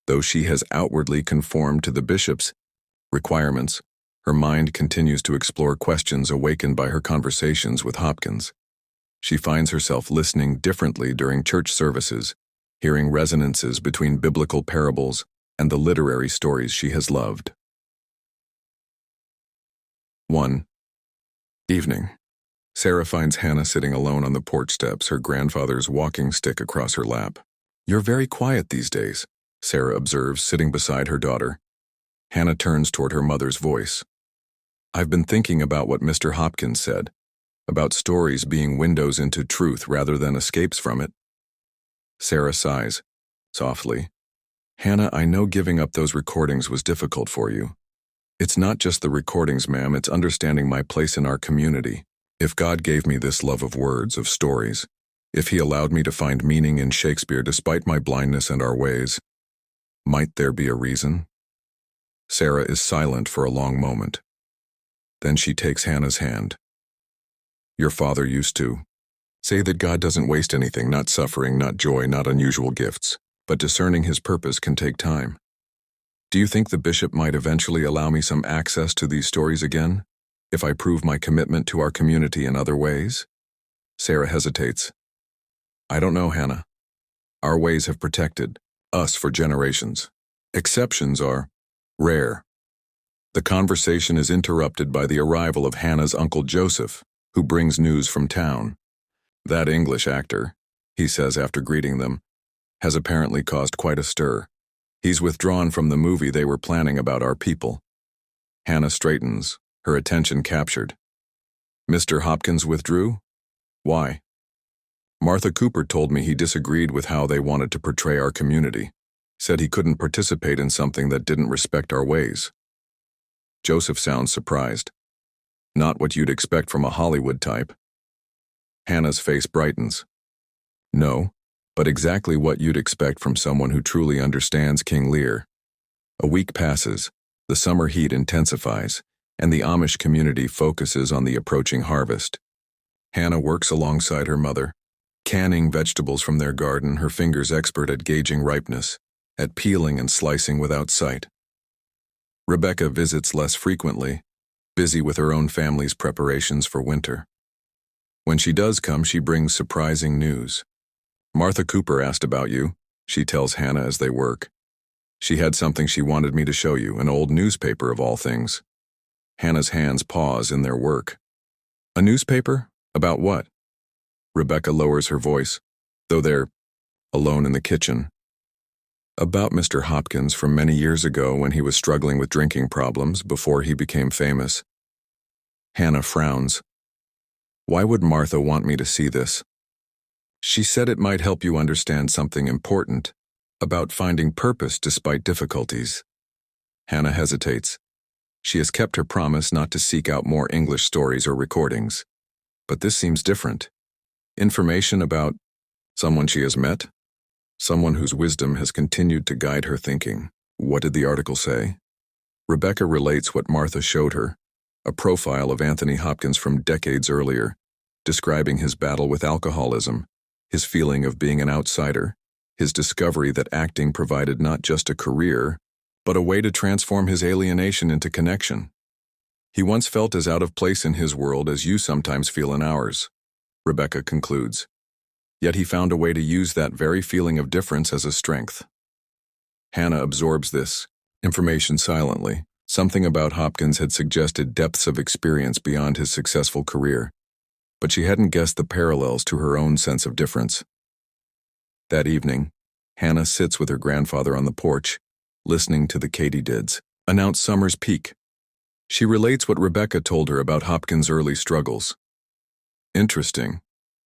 Though she has outwardly conformed to the bishop's requirements, her mind continues to explore questions awakened by her conversations with Hopkins. She finds herself listening differently during church services, hearing resonances between biblical parables and the literary stories she has loved. 1. Evening. Sarah finds Hannah sitting alone on the porch steps, her grandfather's walking stick across her lap. "You're very quiet these days," Sarah observes, sitting beside her daughter. Hannah turns toward her mother's voice. "I've been thinking about what Mr. Hopkins said, about stories being windows into truth rather than escapes from it." Sarah sighs, softly. "Hannah, I know giving up those recordings was difficult for you. It's not just the recordings, ma'am, it's understanding my place in our community. If God gave me this love of words, of stories, if He allowed me to find meaning in Shakespeare despite my blindness and our ways, might there be a reason?" Sarah is silent for a long moment. Then she takes Hannah's hand. Your father used to say that God doesn't waste anything, not suffering, not joy, not unusual gifts, but discerning his purpose can take time. Do you think the bishop might eventually allow me some access to these stories again, if I prove my commitment to our community in other ways? Sarah hesitates. I don't know, Hannah. Our ways have protected us for generations. Exceptions are rare. The conversation is interrupted by the arrival of Hannah's Uncle Joseph, who brings news from town. That English actor, he says after greeting them, has apparently caused quite a stir. He's withdrawn from the movie they were planning about our people. Hannah straightens, her attention captured. Mr. Hopkins withdrew? Why? Martha Cooper told me he disagreed with how they wanted to portray our community, said he couldn't participate in something that didn't respect our ways. Joseph sounds surprised. Not what you'd expect from a Hollywood type. Hannah's face brightens. No, but exactly what you'd expect from someone who truly understands King Lear. A week passes, the summer heat intensifies, and the Amish community focuses on the approaching harvest. Hannah works alongside her mother, canning vegetables from their garden, her fingers expert at gauging ripeness, at peeling and slicing without sight. Rebecca visits less frequently, busy with her own family's preparations for winter. When she does come, she brings surprising news. Martha Cooper asked about you, she tells Hannah as they work. She had something she wanted me to show you, an old newspaper of all things. Hannah's hands pause in their work. A newspaper? About what? Rebecca lowers her voice, though they're alone in the kitchen. About Mr. Hopkins from many years ago when he was struggling with drinking problems before he became famous. Hannah frowns. Why would Martha want me to see this? She said it might help you understand something important about finding purpose despite difficulties. Hannah hesitates. She has kept her promise not to seek out more English stories or recordings. But this seems different. Information about someone she has met? Someone whose wisdom has continued to guide her thinking. What did the article say? Rebecca relates what Martha showed her, a profile of Anthony Hopkins from decades earlier, describing his battle with alcoholism, his feeling of being an outsider, his discovery that acting provided not just a career, but a way to transform his alienation into connection. He once felt as out of place in his world as you sometimes feel in ours, Rebecca concludes. Yet he found a way to use that very feeling of difference as a strength. Hannah absorbs this information silently. Something about Hopkins had suggested depths of experience beyond his successful career, but she hadn't guessed the parallels to her own sense of difference. That evening, Hannah sits with her grandfather on the porch, listening to the katydids announce summer's peak. She relates what Rebecca told her about Hopkins' early struggles. Interesting,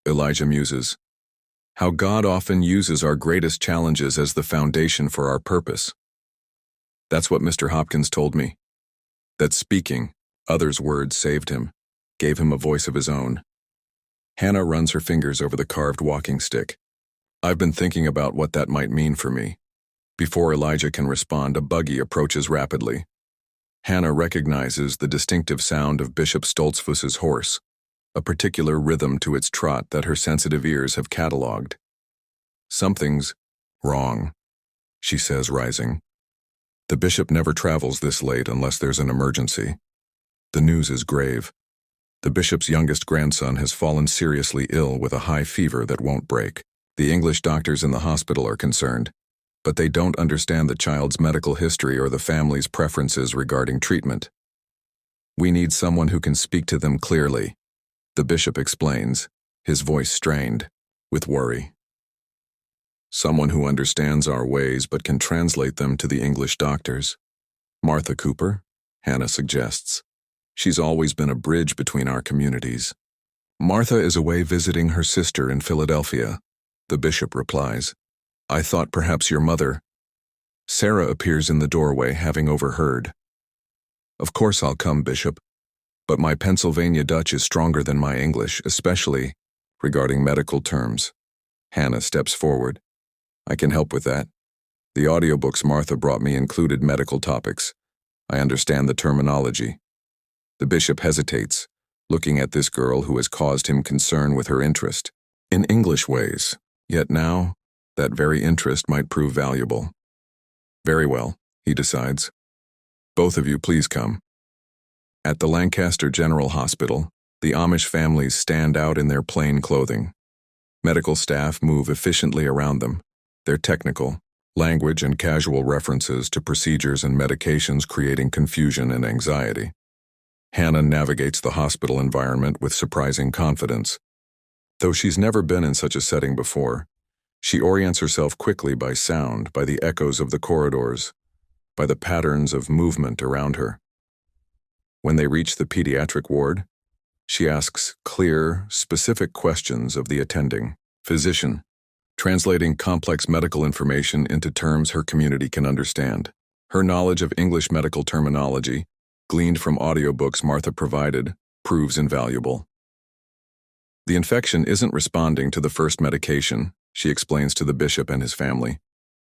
Elijah muses. How God often uses our greatest challenges as the foundation for our purpose. That's what Mr. Hopkins told me. That speaking others' words saved him, gave him a voice of his own. Hannah runs her fingers over the carved walking stick. I've been thinking about what that might mean for me. Before Elijah can respond, a buggy approaches rapidly. Hannah recognizes the distinctive sound of Bishop Stoltzfus's horse, a particular rhythm to its trot that her sensitive ears have catalogued. Something's wrong, she says, rising. The bishop never travels this late unless there's an emergency. The news is grave. The bishop's youngest grandson has fallen seriously ill with a high fever that won't break. The English doctors in the hospital are concerned, but they don't understand the child's medical history or the family's preferences regarding treatment. We need someone who can speak to them clearly, the bishop explains, his voice strained with worry. Someone who understands our ways but can translate them to the English doctors. Martha Cooper, Hannah suggests. She's always been a bridge between our communities. Martha is away visiting her sister in Philadelphia, the bishop replies. I thought perhaps your mother. Sarah appears in the doorway, having overheard. Of course I'll come, Bishop, but my Pennsylvania Dutch is stronger than my English, especially regarding medical terms. Hannah steps forward. I can help with that. The audiobooks Martha brought me included medical topics, I understand the terminology. The bishop hesitates, looking at this girl who has caused him concern with her interest in English ways, yet now, that very interest might prove valuable. Very well, he decides. Both of you please come. At the Lancaster General Hospital, the Amish families stand out in their plain clothing. Medical staff move efficiently around them. Their technical, language and casual references to procedures and medications creating confusion and anxiety. Hannah navigates the hospital environment with surprising confidence. Though she's never been in such a setting before, she orients herself quickly by sound, by the echoes of the corridors, by the patterns of movement around her. When they reach the pediatric ward, she asks clear, specific questions of the attending physician, translating complex medical information into terms her community can understand. Her knowledge of English medical terminology, gleaned from audiobooks Martha provided, proves invaluable. The infection isn't responding to the first medication, she explains to the bishop and his family.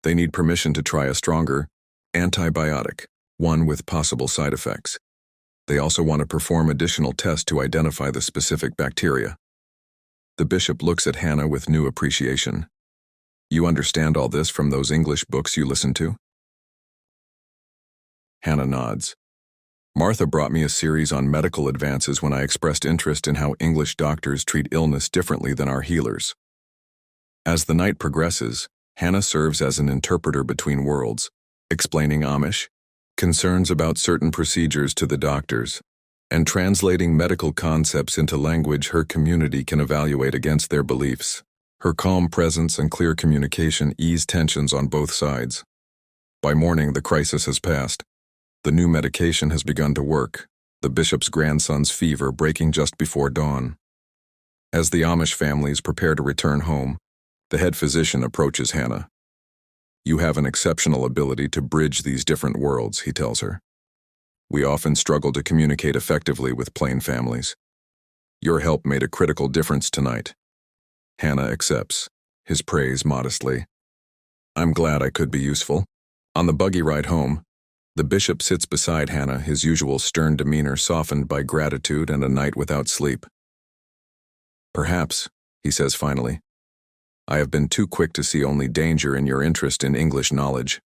They need permission to try a stronger antibiotic, one with possible side effects. They also want to perform additional tests to identify the specific bacteria. The bishop looks at Hannah with new appreciation. You understand all this from those English books you listened to? Hannah nods. Martha brought me a series on medical advances when I expressed interest in how English doctors treat illness differently than our healers. As the night progresses, Hannah serves as an interpreter between worlds, explaining Amish, concerns about certain procedures to the doctors, and translating medical concepts into language her community can evaluate against their beliefs. Her calm presence and clear communication ease tensions on both sides. By morning, the crisis has passed. The new medication has begun to work, the bishop's grandson's fever breaking just before dawn. As the Amish families prepare to return home, the head physician approaches Hannah. You have an exceptional ability to bridge these different worlds, he tells her. We often struggle to communicate effectively with plain families. Your help made a critical difference tonight. Hannah accepts, his praise modestly. I'm glad I could be useful. On the buggy ride home, the bishop sits beside Hannah, his usual stern demeanor softened by gratitude and a night without sleep. Perhaps, he says finally, I have been too quick to see only danger in your interest in English knowledge.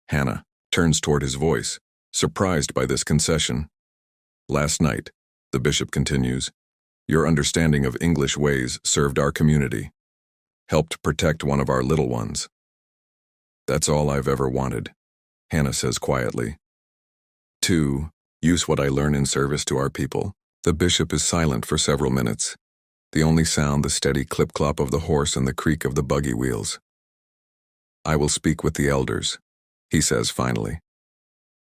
Hannah turns toward his voice, surprised by this concession. Last night, the bishop continues, your understanding of English ways served our community, helped protect one of our little ones. That's all I've ever wanted, Hannah says quietly. To use what I learn in service to our people. The bishop is silent for several minutes. The only sound the steady clip-clop of the horse and the creak of the buggy wheels. I will speak with the elders, he says finally.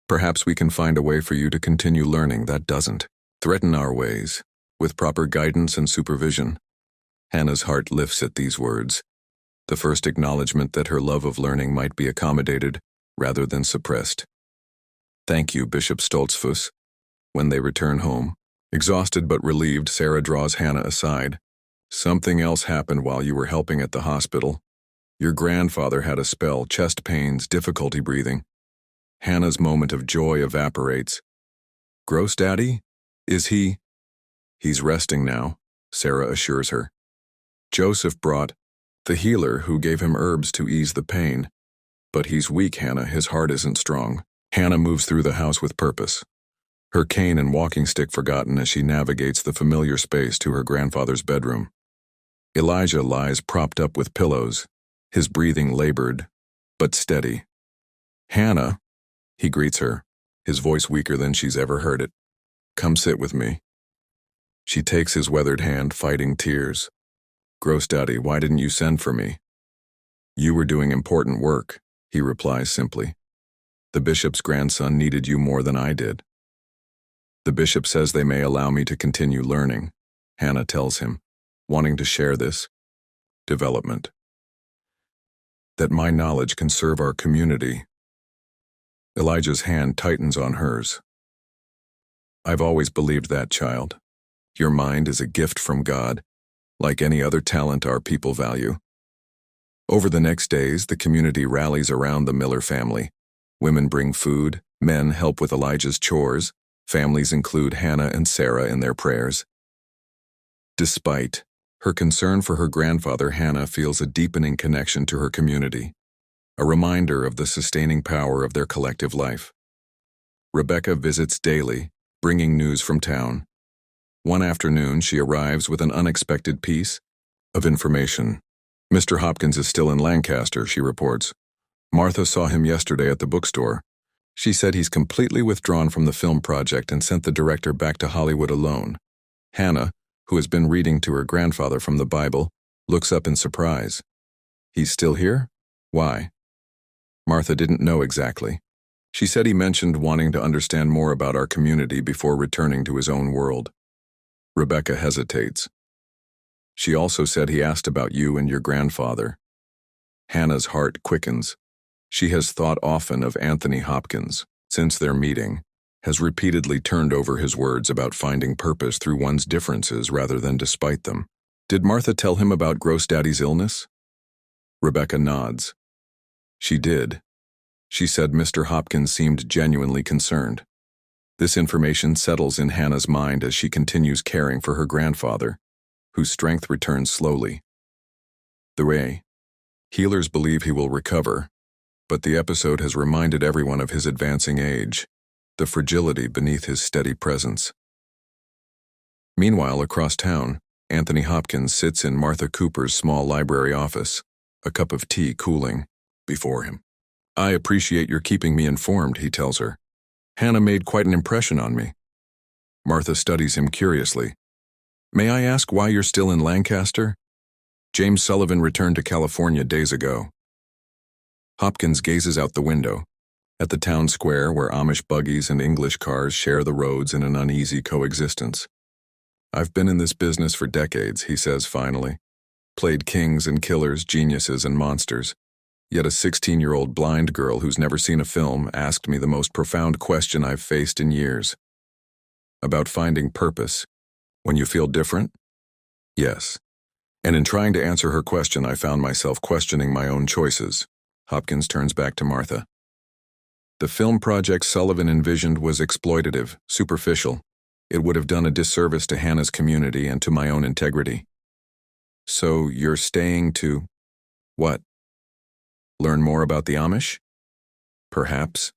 Perhaps we can find a way for you to continue learning that doesn't threaten our ways, with proper guidance and supervision. Hannah's heart lifts at these words, the first acknowledgement that her love of learning might be accommodated rather than suppressed. Thank you, Bishop Stoltzfus. When they return home, exhausted but relieved, Sarah draws Hannah aside. Something else happened while you were helping at the hospital. Your grandfather had a spell, chest pains, difficulty breathing. Hannah's moment of joy evaporates. Gross Daddy? Is he? He's resting now, Sarah assures her. Joseph brought the healer who gave him herbs to ease the pain. But he's weak, Hannah, his heart isn't strong. Hannah moves through the house with purpose. Her cane and walking stick forgotten as she navigates the familiar space to her grandfather's bedroom. Elijah lies propped up with pillows, his breathing labored, but steady. Hannah, he greets her, his voice weaker than she's ever heard it. Come sit with me. She takes his weathered hand, fighting tears. Gross Daddy, why didn't you send for me? You were doing important work, he replies simply. The bishop's grandson needed you more than I did. The bishop says they may allow me to continue learning, Hannah tells him, wanting to share this development. That my knowledge can serve our community. Elijah's hand tightens on hers. I've always believed that, child. Your mind is a gift from God, like any other talent our people value. Over the next days, the community rallies around the Miller family. Women bring food, Men help with Elijah's chores. Families include Hannah and Sarah in their prayers. Despite her concern for her grandfather, Hannah feels a deepening connection to her community, a reminder of the sustaining power of their collective life. Rebecca visits daily, bringing news from town. One afternoon, she arrives with an unexpected piece of information. Mr. Hopkins is still in Lancaster, she reports. Martha saw him yesterday at the bookstore. She said he's completely withdrawn from the film project and sent the director back to Hollywood alone. Hannah, who has been reading to her grandfather from the Bible, looks up in surprise. He's still here? Why? Martha didn't know exactly. She said he mentioned wanting to understand more about our community before returning to his own world. Rebecca hesitates. She also said he asked about you and your grandfather. Hannah's heart quickens. She has thought often of Anthony Hopkins, since their meeting, has repeatedly turned over his words about finding purpose through one's differences rather than despite them. Did Martha tell him about Gross Daddy's illness? Rebecca nods. She did. She said Mr. Hopkins seemed genuinely concerned. This information settles in Hannah's mind as she continues caring for her grandfather, whose strength returns slowly. The way. Healers believe he will recover, but the episode has reminded everyone of his advancing age, the fragility beneath his steady presence. Meanwhile, across town, Anthony Hopkins sits in Martha Cooper's small library office, a cup of tea cooling before him. I appreciate your keeping me informed, he tells her. Hannah made quite an impression on me. Martha studies him curiously. May I ask why you're still in Lancaster? James Sullivan returned to California days ago. Hopkins gazes out the window, at the town square where Amish buggies and English cars share the roads in an uneasy coexistence. I've been in this business for decades, he says finally. Played kings and killers, geniuses and monsters. Yet a 16-year-old blind girl who's never seen a film asked me the most profound question I've faced in years. About finding purpose. When you feel different? Yes. And in trying to answer her question, I found myself questioning my own choices. Hopkins turns back to Martha. The film project Sullivan envisioned was exploitative, superficial. It would have done a disservice to Hannah's community and to my own integrity. So you're staying to... what? Learn more about the Amish? Perhaps.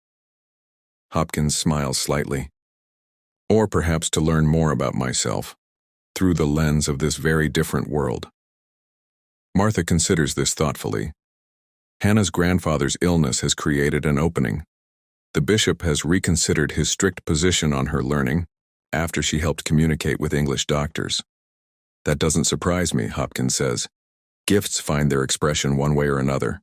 Hopkins smiles slightly. Or perhaps to learn more about myself, through the lens of this very different world. Martha considers this thoughtfully. Hannah's grandfather's illness has created an opening. The bishop has reconsidered his strict position on her learning after she helped communicate with English doctors. That doesn't surprise me, Hopkins says. Gifts find their expression one way or another.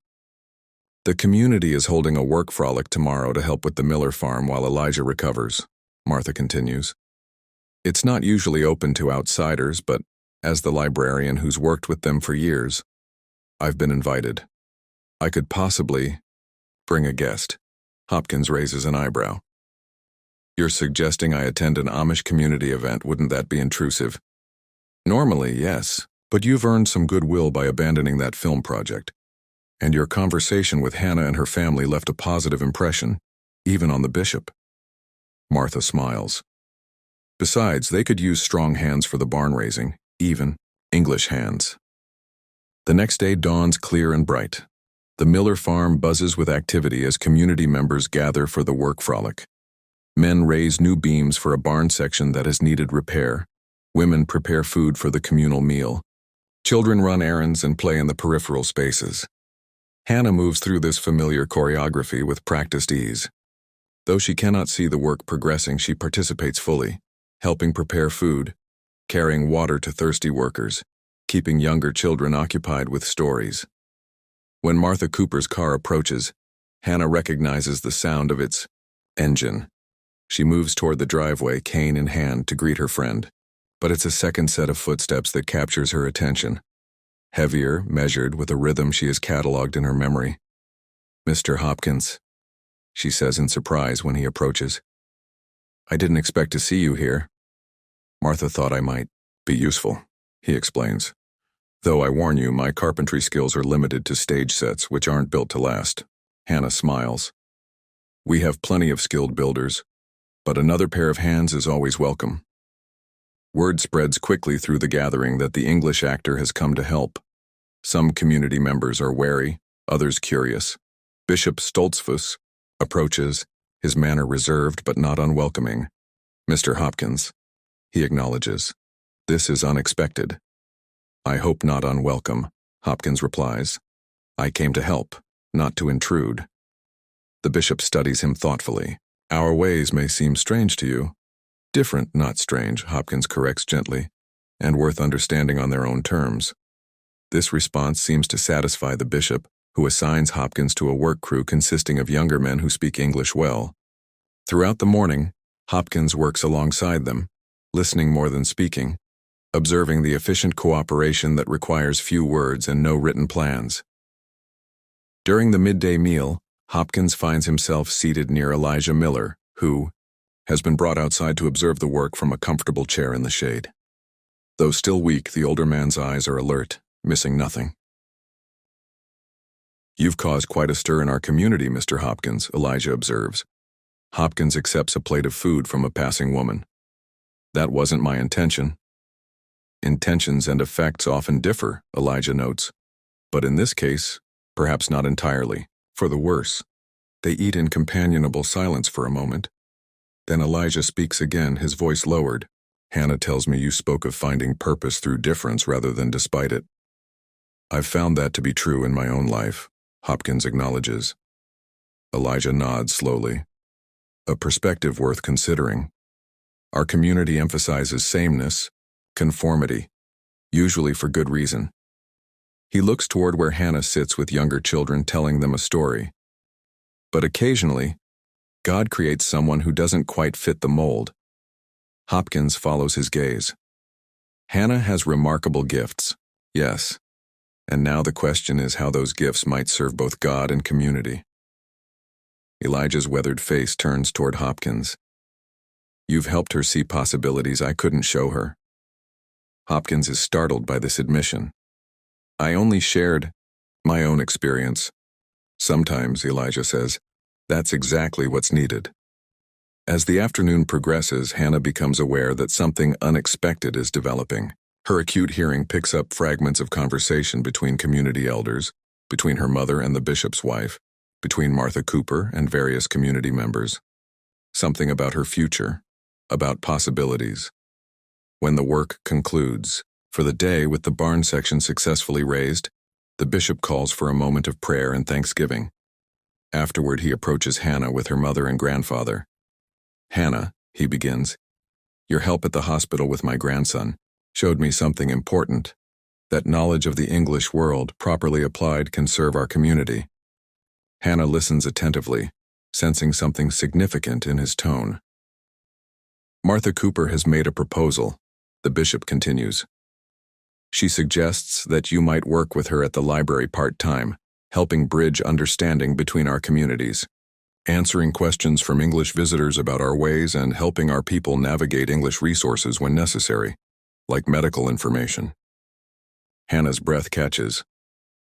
The community is holding a work frolic tomorrow to help with the Miller farm while Elijah recovers, Martha continues. It's not usually open to outsiders, but as the librarian who's worked with them for years, I've been invited. I could possibly bring a guest. Hopkins raises an eyebrow. You're suggesting I attend an Amish community event, wouldn't that be intrusive? Normally, yes, but you've earned some goodwill by abandoning that film project. And your conversation with Hannah and her family left a positive impression, even on the bishop. Martha smiles. Besides, they could use strong hands for the barn raising, even English hands. The next day dawns clear and bright. The Miller farm buzzes with activity as community members gather for the work frolic. Men raise new beams for a barn section that has needed repair. Women prepare food for the communal meal. Children run errands and play in the peripheral spaces. Hannah moves through this familiar choreography with practiced ease. Though she cannot see the work progressing, she participates fully, helping prepare food, carrying water to thirsty workers, keeping younger children occupied with stories. When Martha Cooper's car approaches, Hannah recognizes the sound of its engine. She moves toward the driveway, cane in hand, to greet her friend, but it's a second set of footsteps that captures her attention. Heavier, measured, with a rhythm she has cataloged in her memory. Mr. Hopkins, she says in surprise when he approaches. I didn't expect to see you here. Martha thought I might be useful, he explains. Though I warn you, my carpentry skills are limited to stage sets, which aren't built to last. Hannah smiles. We have plenty of skilled builders, but another pair of hands is always welcome. Word spreads quickly through the gathering that the English actor has come to help. Some community members are wary, others curious. Bishop Stoltzfus approaches, his manner reserved but not unwelcoming. "Mr. Hopkins," he acknowledges. "This is unexpected." "I hope not unwelcome," Hopkins replies. "I came to help, not to intrude." The bishop studies him thoughtfully. "Our ways may seem strange to you." "Different, not strange," Hopkins corrects gently, "and worth understanding on their own terms." This response seems to satisfy the bishop, who assigns Hopkins to a work crew consisting of younger men who speak English well. Throughout the morning, Hopkins works alongside them, listening more than speaking, observing the efficient cooperation that requires few words and no written plans. During the midday meal, Hopkins finds himself seated near Elijah Miller, who has been brought outside to observe the work from a comfortable chair in the shade. Though still weak, the older man's eyes are alert, missing nothing. "You've caused quite a stir in our community, Mr. Hopkins," Elijah observes. Hopkins accepts a plate of food from a passing woman. "That wasn't my intention." "Intentions and effects often differ," Elijah notes. "But in this case, perhaps not entirely, for the worse." They eat in companionable silence for a moment. Then Elijah speaks again, his voice lowered. "Hannah tells me you spoke of finding purpose through difference rather than despite it." "I've found that to be true in my own life," Hopkins acknowledges. Elijah nods slowly. "A perspective worth considering. Our community emphasizes sameness, conformity, usually for good reason." He looks toward where Hannah sits with younger children telling them a story. "But occasionally, God creates someone who doesn't quite fit the mold." Hopkins follows his gaze. "Hannah has remarkable gifts, yes. And now the question is how those gifts might serve both God and community." Elijah's weathered face turns toward Hopkins. "You've helped her see possibilities I couldn't show her." Hopkins is startled by this admission. "I only shared my own experience." "Sometimes," Elijah says, "that's exactly what's needed." As the afternoon progresses, Hannah becomes aware that something unexpected is developing. Her acute hearing picks up fragments of conversation between community elders, between her mother and the bishop's wife, between Martha Cooper and various community members. Something about her future, about possibilities. When the work concludes, for the day with the barn section successfully raised, the bishop calls for a moment of prayer and thanksgiving. Afterward, he approaches Hannah with her mother and grandfather. "Hannah," he begins, "your help at the hospital with my grandson showed me something important, that knowledge of the English world, properly applied, can serve our community." Hannah listens attentively, sensing something significant in his tone. "Martha Cooper has made a proposal," the bishop continues. "She suggests that you might work with her at the library part-time, helping bridge understanding between our communities, answering questions from English visitors about our ways and helping our people navigate English resources when necessary, like medical information." Hannah's breath catches.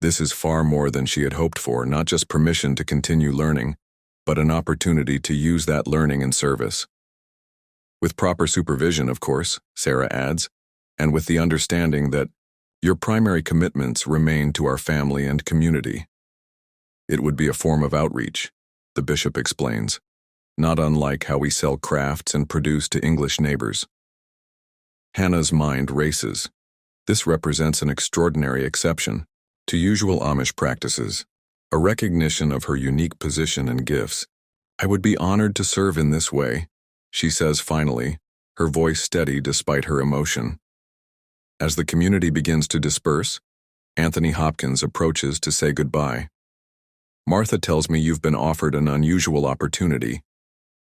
This is far more than she had hoped for, not just permission to continue learning, but an opportunity to use that learning in service. "With proper supervision, of course," Sarah adds, "and with the understanding that your primary commitments remain to our family and community." "It would be a form of outreach," the bishop explains, "not unlike how we sell crafts and produce to English neighbors." Hannah's mind races. This represents an extraordinary exception to usual Amish practices, a recognition of her unique position and gifts. "I would be honored to serve in this way," she says finally, her voice steady despite her emotion. As the community begins to disperse, Anthony Hopkins approaches to say goodbye. "Martha tells me you've been offered an unusual opportunity,"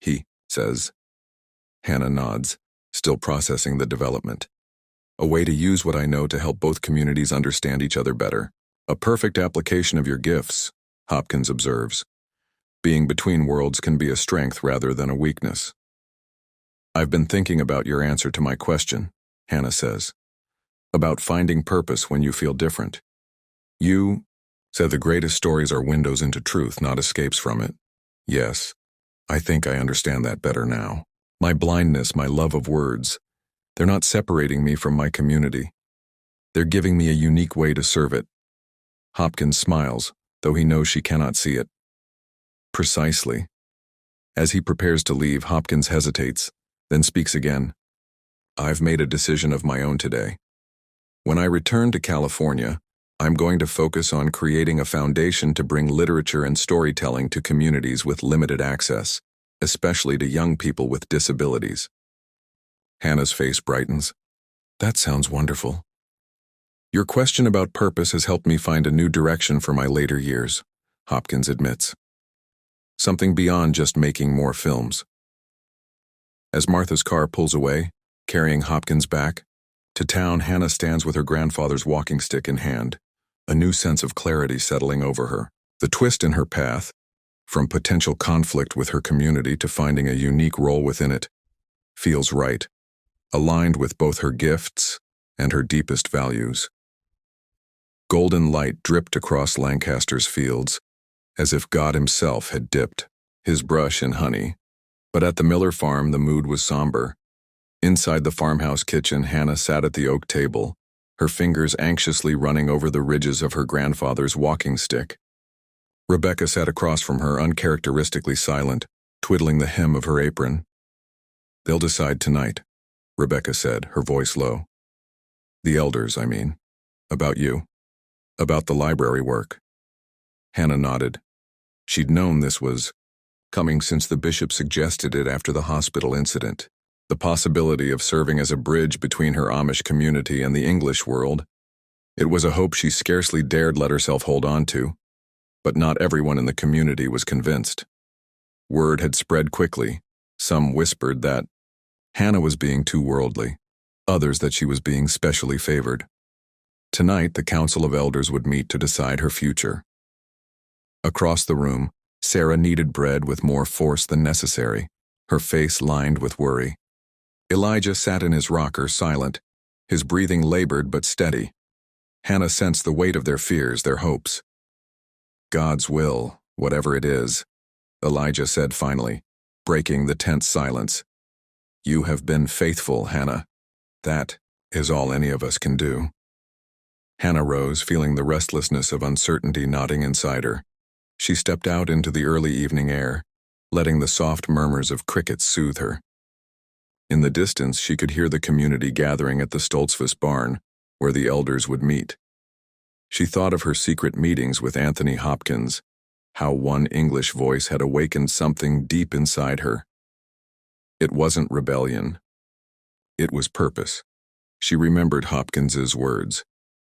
he says. Hannah nods, still processing the development. "A way to use what I know to help both communities understand each other better. A perfect application of your gifts," Hopkins observes. "Being between worlds can be a strength rather than a weakness." "I've been thinking about your answer to my question," Hannah says. "About finding purpose when you feel different. You said the greatest stories are windows into truth, not escapes from it. Yes, I think I understand that better now. My blindness, my love of words, they're not separating me from my community. They're giving me a unique way to serve it. Hopkins smiles, though he knows she cannot see it. Precisely. As he prepares to leave, Hopkins hesitates, then speaks again. I've made a decision of my own today. When I return to California, I'm going to focus on creating a foundation to bring literature and storytelling to communities with limited access, especially to young people with disabilities. Hannah's face brightens. That sounds wonderful. Your question about purpose has helped me find a new direction for my later years, Hopkins admits. Something beyond just making more films. As Martha's car pulls away, carrying Hopkins back to town, Hannah stands with her grandfather's walking stick in hand, a new sense of clarity settling over her. The twist in her path, from potential conflict with her community to finding a unique role within it, feels right, aligned with both her gifts and her deepest values. Golden light dripped across Lancaster's fields, as if God himself had dipped his brush in honey. But at the Miller farm, the mood was somber. Inside the farmhouse kitchen, Hannah sat at the oak table, her fingers anxiously running over the ridges of her grandfather's walking stick. Rebecca sat across from her, uncharacteristically silent, twiddling the hem of her apron. They'll decide tonight, Rebecca said, her voice low. The elders, I mean. About you. About the library work. Hannah nodded. She'd known this was coming since the bishop suggested it after the hospital incident. The possibility of serving as a bridge between her Amish community and the English world. It was a hope she scarcely dared let herself hold on to, but not everyone in the community was convinced. Word had spread quickly. Some whispered that Hannah was being too worldly, others that she was being specially favored. Tonight, the Council of Elders would meet to decide her future. Across the room, Sarah kneaded bread with more force than necessary, her face lined with worry. Elijah sat in his rocker, silent, his breathing labored but steady. Hannah sensed the weight of their fears, their hopes. God's will, whatever it is, Elijah said finally, breaking the tense silence. You have been faithful, Hannah. That is all any of us can do. Hannah rose, feeling the restlessness of uncertainty knotting inside her. She stepped out into the early evening air, letting the soft murmurs of crickets soothe her. In the distance, she could hear the community gathering at the Stoltzfus barn, where the elders would meet. She thought of her secret meetings with Anthony Hopkins, how one English voice had awakened something deep inside her. It wasn't rebellion. It was purpose. She remembered Hopkins's words.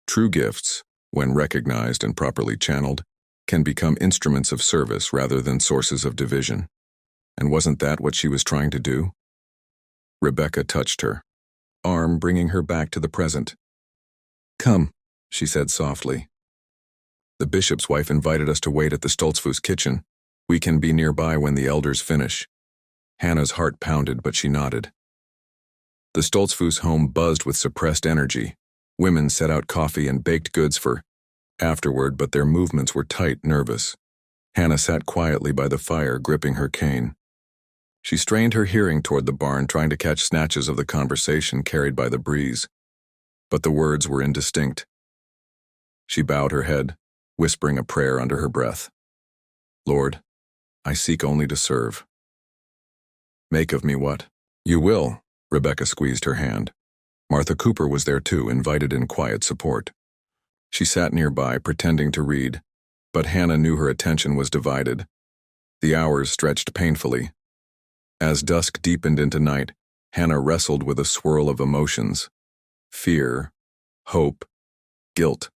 True gifts, when recognized and properly channeled, can become instruments of service rather than sources of division. And wasn't that what she was trying to do? Rebecca touched her arm, bringing her back to the present. Come, she said softly. The bishop's wife invited us to wait at the Stoltzfus kitchen. We can be nearby when the elders finish. Hannah's heart pounded, but she nodded. The Stoltzfus home buzzed with suppressed energy. Women set out coffee and baked goods for afterward, but their movements were tight, nervous. Hannah sat quietly by the fire, gripping her cane. She strained her hearing toward the barn, trying to catch snatches of the conversation carried by the breeze. But the words were indistinct. She bowed her head, whispering a prayer under her breath. Lord, I seek only to serve. Make of me what? You will, Rebecca squeezed her hand. Martha Cooper was there too, invited in quiet support. She sat nearby, pretending to read, but Hannah knew her attention was divided. The hours stretched painfully. As dusk deepened into night, Hannah wrestled with a swirl of emotions. Fear, hope, guilt.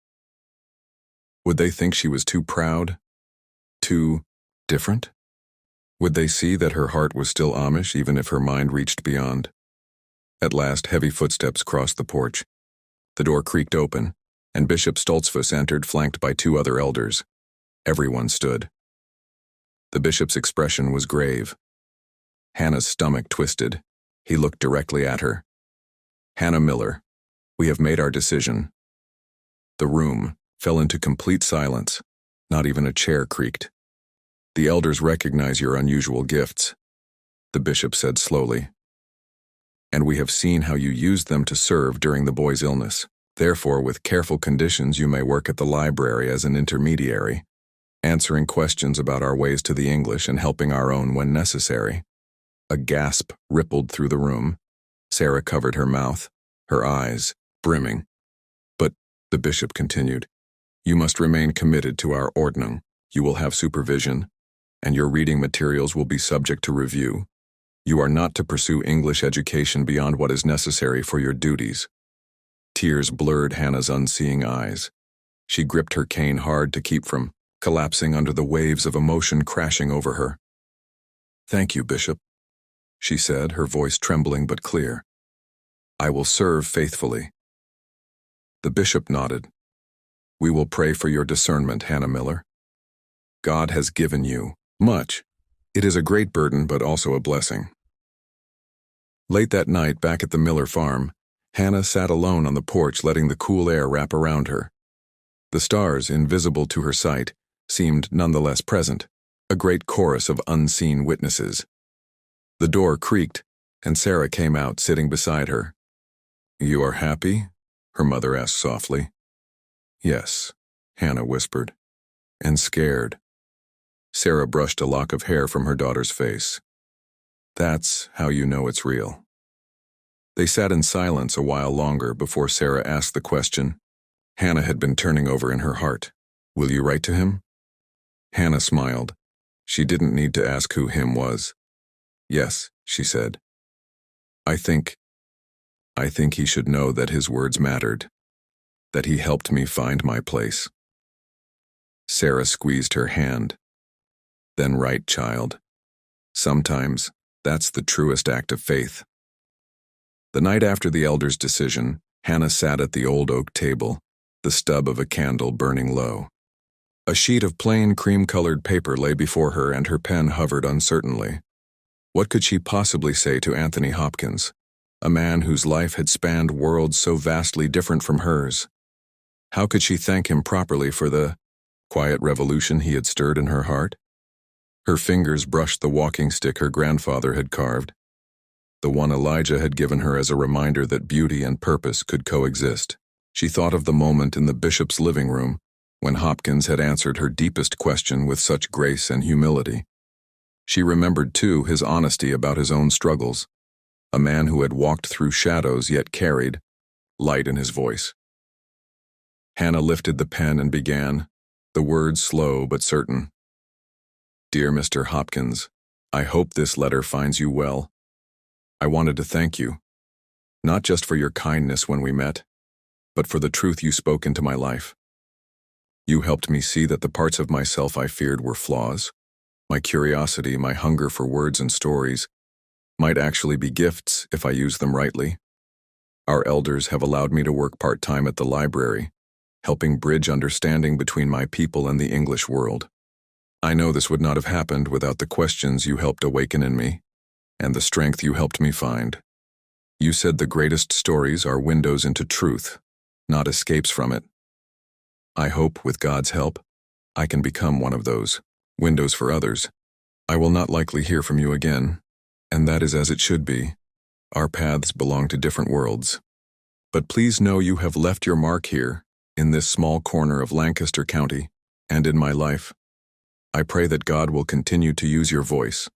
Would they think she was too proud? Too different? Would they see that her heart was still Amish even if her mind reached beyond? At last, heavy footsteps crossed the porch. The door creaked open, and Bishop Stoltzfus entered, flanked by two other elders. Everyone stood. The bishop's expression was grave. Hannah's stomach twisted. He looked directly at her. Hannah Miller, we have made our decision. The room fell into complete silence. Not even a chair creaked. The elders recognize your unusual gifts, the bishop said slowly, and we have seen how you used them to serve during the boy's illness. Therefore, with careful conditions, you may work at the library as an intermediary, answering questions about our ways to the English and helping our own when necessary. A gasp rippled through the room. Sarah covered her mouth, her eyes brimming. But, the bishop continued, you must remain committed to our ordnung. You will have supervision, and your reading materials will be subject to review. You are not to pursue English education beyond what is necessary for your duties. Tears blurred Hannah's unseeing eyes. She gripped her cane hard to keep from collapsing under the waves of emotion crashing over her. Thank you, Bishop, she said, her voice trembling but clear. I will serve faithfully. The bishop nodded. We will pray for your discernment, Hannah Miller. God has given you much. It is a great burden, but also a blessing. Late that night, back at the Miller farm, Hannah sat alone on the porch, letting the cool air wrap around her. The stars, invisible to her sight, seemed nonetheless present, a great chorus of unseen witnesses. The door creaked, and Sarah came out, sitting beside her. You are happy? Her mother asked softly. Yes, Hannah whispered. And scared. Sarah brushed a lock of hair from her daughter's face. That's how you know it's real. They sat in silence a while longer before Sarah asked the question Hannah had been turning over in her heart. Will you write to him? Hannah smiled. She didn't need to ask who him was. Yes, she said. I think he should know that his words mattered, that he helped me find my place. Sarah squeezed her hand. Then write, child. Sometimes that's the truest act of faith. The night after the elder's decision, Hannah sat at the old oak table, the stub of a candle burning low. A sheet of plain cream-colored paper lay before her, and her pen hovered uncertainly. What could she possibly say to Anthony Hopkins, a man whose life had spanned worlds so vastly different from hers? How could she thank him properly for the quiet revolution he had stirred in her heart? Her fingers brushed the walking stick her grandfather had carved, the one Elijah had given her as a reminder that beauty and purpose could coexist. She thought of the moment in the bishop's living room when Hopkins had answered her deepest question with such grace and humility. She remembered, too, his honesty about his own struggles, a man who had walked through shadows yet carried light in his voice. Hannah lifted the pen and began, the words slow but certain. Dear Mr. Hopkins, I hope this letter finds you well. I wanted to thank you, not just for your kindness when we met, but for the truth you spoke into my life. You helped me see that the parts of myself I feared were flaws. My curiosity, my hunger for words and stories, might actually be gifts if I used them rightly. Our elders have allowed me to work part-time at the library, helping bridge understanding between my people and the English world. I know this would not have happened without the questions you helped awaken in me, and the strength you helped me find. You said the greatest stories are windows into truth, not escapes from it. I hope, with God's help, I can become one of those windows for others. I will not likely hear from you again, and that is as it should be. Our paths belong to different worlds. But please know you have left your mark here, in this small corner of Lancaster County, and in my life. I pray that God will continue to use your voice,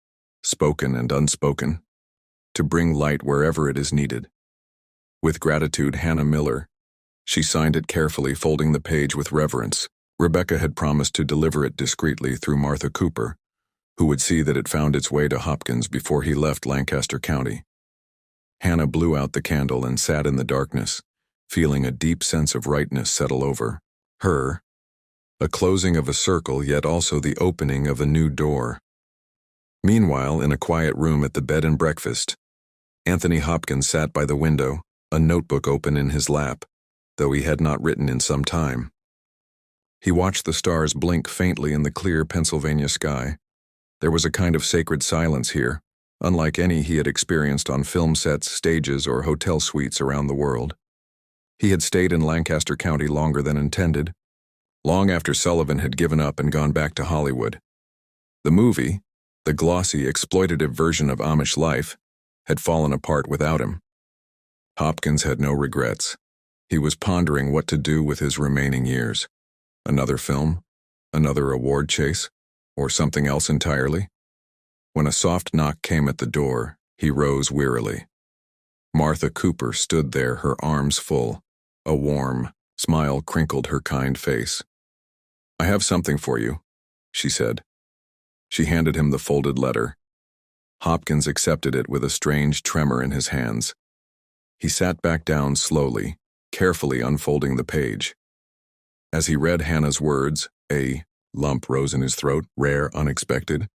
spoken and unspoken, to bring light wherever it is needed. With gratitude, Hannah Miller. She signed it carefully, folding the page with reverence. Rebecca had promised to deliver it discreetly through Martha Cooper, who would see that it found its way to Hopkins before he left Lancaster County. Hannah blew out the candle and sat in the darkness, feeling a deep sense of rightness settle over her, a closing of a circle, yet also the opening of a new door. Meanwhile, in a quiet room at the bed and breakfast, Anthony Hopkins sat by the window, a notebook open in his lap, though he had not written in some time. He watched the stars blink faintly in the clear Pennsylvania sky. There was a kind of sacred silence here, unlike any he had experienced on film sets, stages, or hotel suites around the world. He had stayed in Lancaster County longer than intended, long after Sullivan had given up and gone back to Hollywood. The movie, the glossy, exploitative version of Amish life, had fallen apart without him. Hopkins had no regrets. He was pondering what to do with his remaining years. Another film? Another award chase? Or something else entirely? When a soft knock came at the door, he rose wearily. Martha Cooper stood there, her arms full. A warm smile crinkled her kind face. "I have something for you," she said. She handed him the folded letter. Hopkins accepted it with a strange tremor in his hands. He sat back down slowly, carefully unfolding the page. As he read Hannah's words, a lump rose in his throat, rare, unexpected.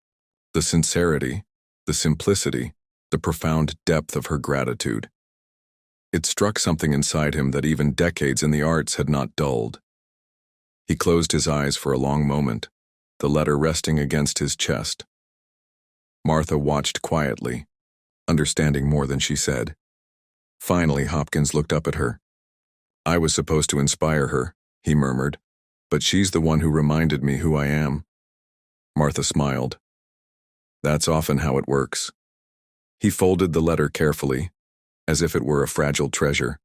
The sincerity, the simplicity, the profound depth of her gratitude. It struck something inside him that even decades in the arts had not dulled. He closed his eyes for a long moment, the letter resting against his chest. Martha watched quietly, understanding more than she said. Finally, Hopkins looked up at her. "I was supposed to inspire her," he murmured, "but she's the one who reminded me who I am." Martha smiled. "That's often how it works." He folded the letter carefully, as if it were a fragile treasure.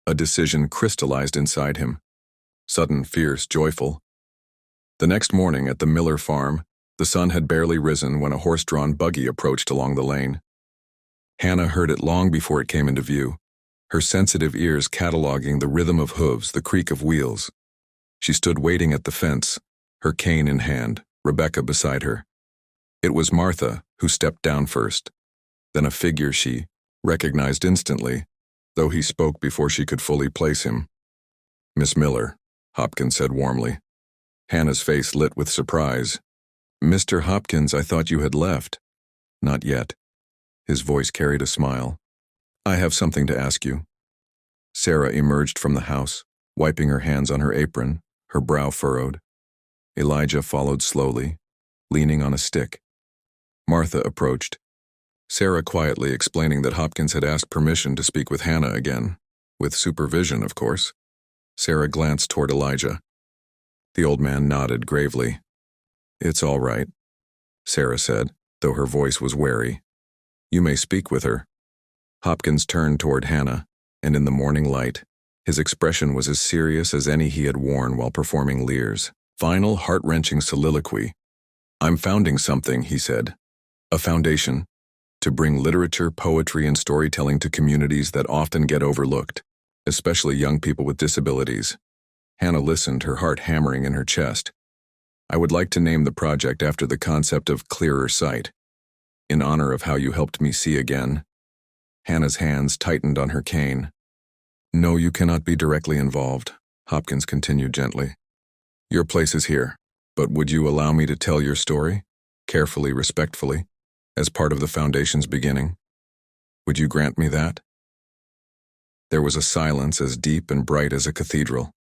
A decision crystallized inside him. Sudden, fierce, joyful. The next morning at the Miller farm, the sun had barely risen when a horse-drawn buggy approached along the lane. Hannah heard it long before it came into view, her sensitive ears cataloging the rhythm of hooves, the creak of wheels. She stood waiting at the fence, her cane in hand, Rebecca beside her. It was Martha who stepped down first, then a figure she recognized instantly, though he spoke before she could fully place him. "Miss Miller," Hopkins said warmly. Hannah's face lit with surprise. "Mr. Hopkins, I thought you had left." "Not yet." His voice carried a smile. "I have something to ask you." Sarah emerged from the house, wiping her hands on her apron, her brow furrowed. Elijah followed slowly, leaning on a stick. Martha approached, Sarah quietly explaining that Hopkins had asked permission to speak with Hannah again, with supervision, of course. Sarah glanced toward Elijah. The old man nodded gravely. "It's all right," Sarah said, though her voice was wary. "You may speak with her." Hopkins turned toward Hannah, and in the morning light, his expression was as serious as any he had worn while performing Lear's final heart-wrenching soliloquy. "I'm founding something," he said. "A foundation to bring literature, poetry, and storytelling to communities that often get overlooked, especially young people with disabilities." Hannah listened, her heart hammering in her chest. "I would like to name the project after the concept of clearer sight, in honor of how you helped me see again." Hannah's hands tightened on her cane. "No, you cannot be directly involved," Hopkins continued gently. "Your place is here, but would you allow me to tell your story, carefully, respectfully, as part of the foundation's beginning? Would you grant me that?" There was a silence as deep and bright as a cathedral.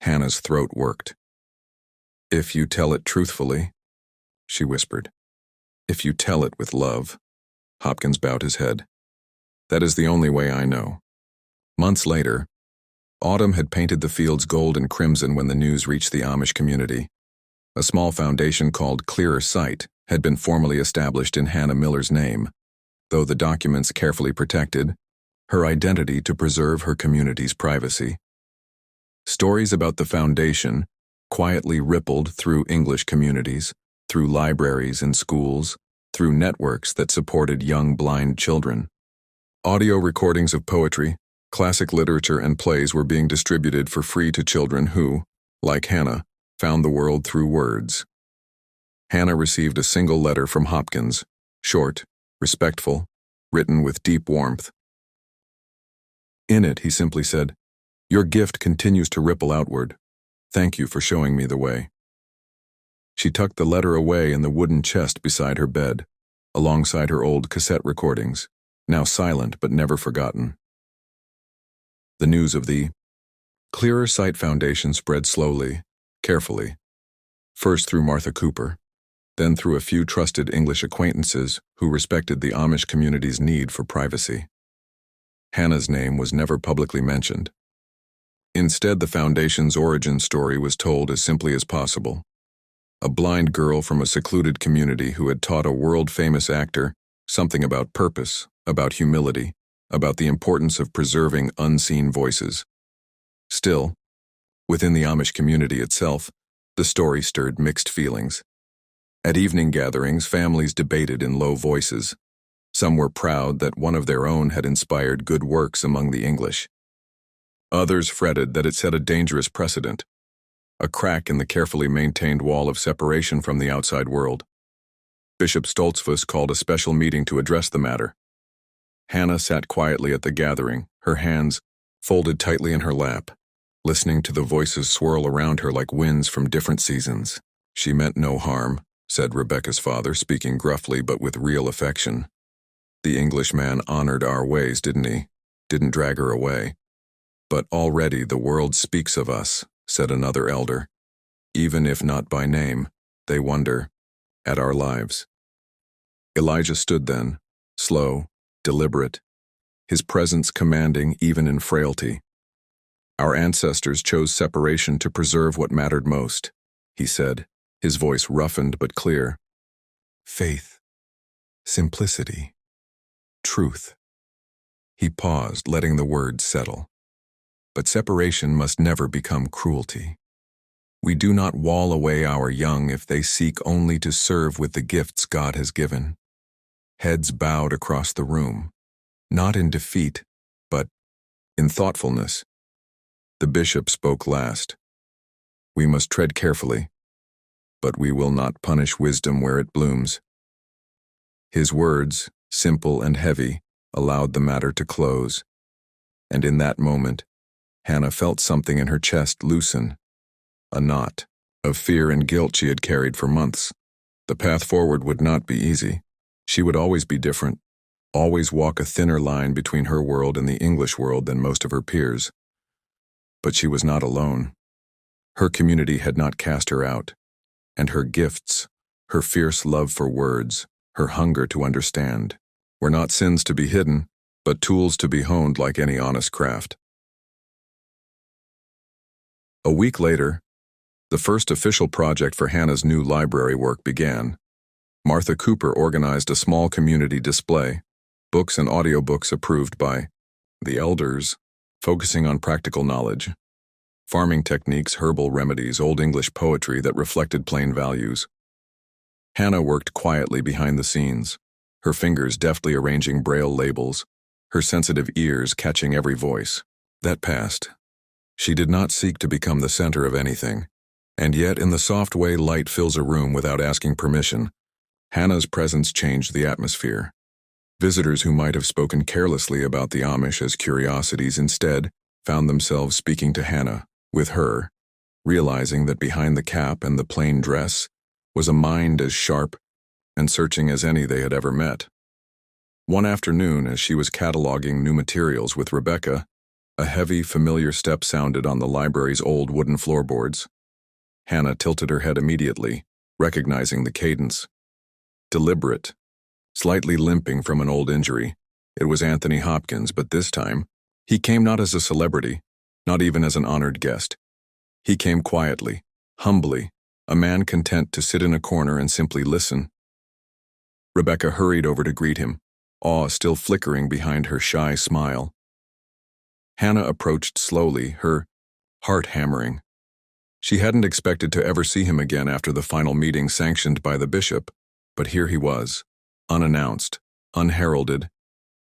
Hannah's throat worked. "If you tell it truthfully," she whispered. "If you tell it with love." Hopkins bowed his head. "That is the only way I know." Months later, autumn had painted the fields gold and crimson when the news reached the Amish community. A small foundation called Clearer Sight had been formally established in Hannah Miller's name, though the documents carefully protected her identity to preserve her community's privacy. Stories about the foundation quietly rippled through English communities, through libraries and schools, through networks that supported young blind children. Audio recordings of poetry, classic literature, and plays were being distributed for free to children who, like Hannah, found the world through words. Hannah received a single letter from Hopkins, short, respectful, written with deep warmth. In it, he simply said, "Your gift continues to ripple outward. Thank you for showing me the way." She tucked the letter away in the wooden chest beside her bed, alongside her old cassette recordings, now silent but never forgotten. The news of the Clearer Sight Foundation spread slowly, carefully, first through Martha Cooper, then through a few trusted English acquaintances who respected the Amish community's need for privacy. Hannah's name was never publicly mentioned. Instead, the foundation's origin story was told as simply as possible. a blind girl from a secluded community who had taught a world-famous actor something about purpose, about humility, about the importance of preserving unseen voices. Still, within the Amish community itself, the story stirred mixed feelings. At evening gatherings, families debated in low voices. Some were proud that one of their own had inspired good works among the English. Others fretted that it set a dangerous precedent, a crack in the carefully maintained wall of separation from the outside world. Bishop Stoltzfus called a special meeting to address the matter. Hannah sat quietly at the gathering, her hands folded tightly in her lap, listening to the voices swirl around her like winds from different seasons. "She meant no harm," said Rebecca's father, speaking gruffly but with real affection. "The Englishman honored our ways, didn't he? Didn't drag her away." "But already the world speaks of us," said another elder. "Even if not by name, they wonder at our lives." Elijah stood then, slow, deliberate, his presence commanding even in frailty. "Our ancestors chose separation to preserve what mattered most," he said, his voice roughened but clear. "Faith, simplicity, truth." He paused, letting the words settle. "But separation must never become cruelty. We do not wall away our young if they seek only to serve with the gifts God has given." Heads bowed across the room, not in defeat, but in thoughtfulness. The bishop spoke last. "We must tread carefully, but we will not punish wisdom where it blooms." His words, simple and heavy, allowed the matter to close. And in that moment, Hannah felt something in her chest loosen, a knot of fear and guilt she had carried for months. The path forward would not be easy. She would always be different, always walk a thinner line between her world and the English world than most of her peers. But she was not alone. Her community had not cast her out, and her gifts, her fierce love for words, her hunger to understand, were not sins to be hidden, but tools to be honed like any honest craft. A week later, the first official project for Hannah's new library work began. Martha Cooper organized a small community display, books and audiobooks approved by the elders, focusing on practical knowledge, farming techniques, herbal remedies, Old English poetry that reflected plain values. Hannah worked quietly behind the scenes, her fingers deftly arranging braille labels, her sensitive ears catching every voice. That passed. She did not seek to become the center of anything, and yet in the soft way light fills a room without asking permission, Hannah's presence changed the atmosphere. Visitors who might have spoken carelessly about the Amish as curiosities instead found themselves speaking to Hannah, with her, realizing that behind the cap and the plain dress was a mind as sharp and searching as any they had ever met. One afternoon, as she was cataloging new materials with Rebecca, a heavy, familiar step sounded on the library's old wooden floorboards. Hannah tilted her head immediately, recognizing the cadence. Deliberate, slightly limping from an old injury, it was Anthony Hopkins, but this time, he came not as a celebrity, not even as an honored guest. He came quietly, humbly, a man content to sit in a corner and simply listen. Rebecca hurried over to greet him, awe still flickering behind her shy smile. Hannah approached slowly, her heart hammering. She hadn't expected to ever see him again after the final meeting sanctioned by the bishop, but here he was, unannounced, unheralded,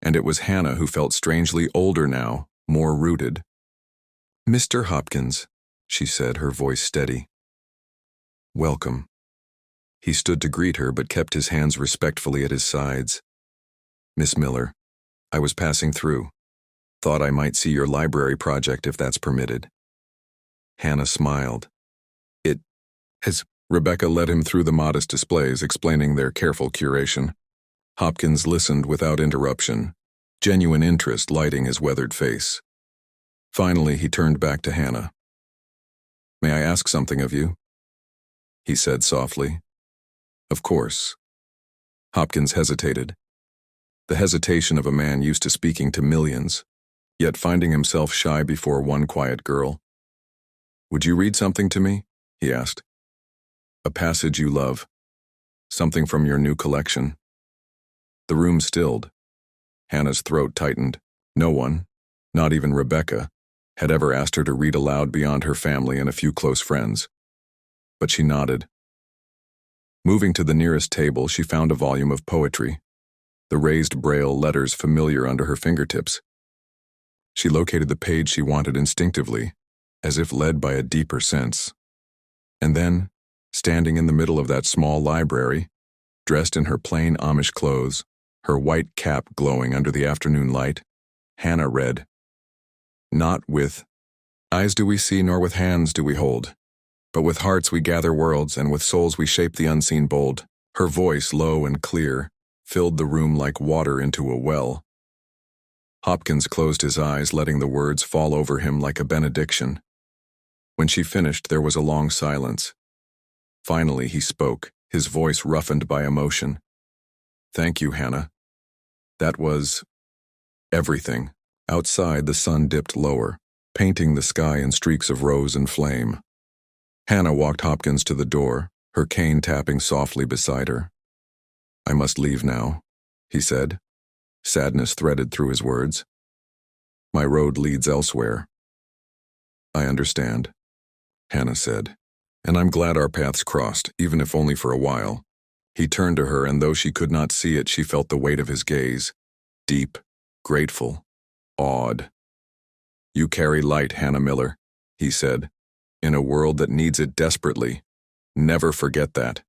and it was Hannah who felt strangely older now, more rooted. "Mr. Hopkins," she said, her voice steady. "Welcome." He stood to greet her but kept his hands respectfully at his sides. "Miss Miller, I was passing through. Thought I might see your library project if that's permitted." Hannah smiled. "It has..." Rebecca led him through the modest displays, explaining their careful curation. Hopkins listened without interruption, genuine interest lighting his weathered face. Finally, he turned back to Hannah. "May I ask something of you?" he said softly. "Of course." Hopkins hesitated. The hesitation of a man used to speaking to millions, yet finding himself shy before one quiet girl. "Would you read something to me?" he asked. A passage you love. Something from your new collection. The room stilled. Hannah's throat tightened. No one, not even Rebecca, had ever asked her to read aloud beyond her family and a few close friends. But she nodded. Moving to the nearest table, she found a volume of poetry, the raised braille letters familiar under her fingertips. She located the page she wanted instinctively, as if led by a deeper sense. And then, standing in the middle of that small library, dressed in her plain Amish clothes, her white cap glowing under the afternoon light, Hannah read, "Not with eyes do we see, nor with hands do we hold, but with hearts we gather worlds, and with souls we shape the unseen bold." Her voice, low and clear, filled the room like water into a well. Hopkins closed his eyes, letting the words fall over him like a benediction. When she finished, there was a long silence. Finally, he spoke, his voice roughened by emotion. "Thank you, Hannah. That was everything." Outside, the sun dipped lower, painting the sky in streaks of rose and flame. Hannah walked Hopkins to the door, her cane tapping softly beside her. "I must leave now," he said. Sadness threaded through his words. "My road leads elsewhere." "I understand," Hannah said, "and I'm glad our paths crossed, even if only for a while." He turned to her, and though she could not see it, she felt the weight of his gaze. Deep, grateful, awed. "You carry light, Hannah Miller," he said, "in a world that needs it desperately. Never forget that."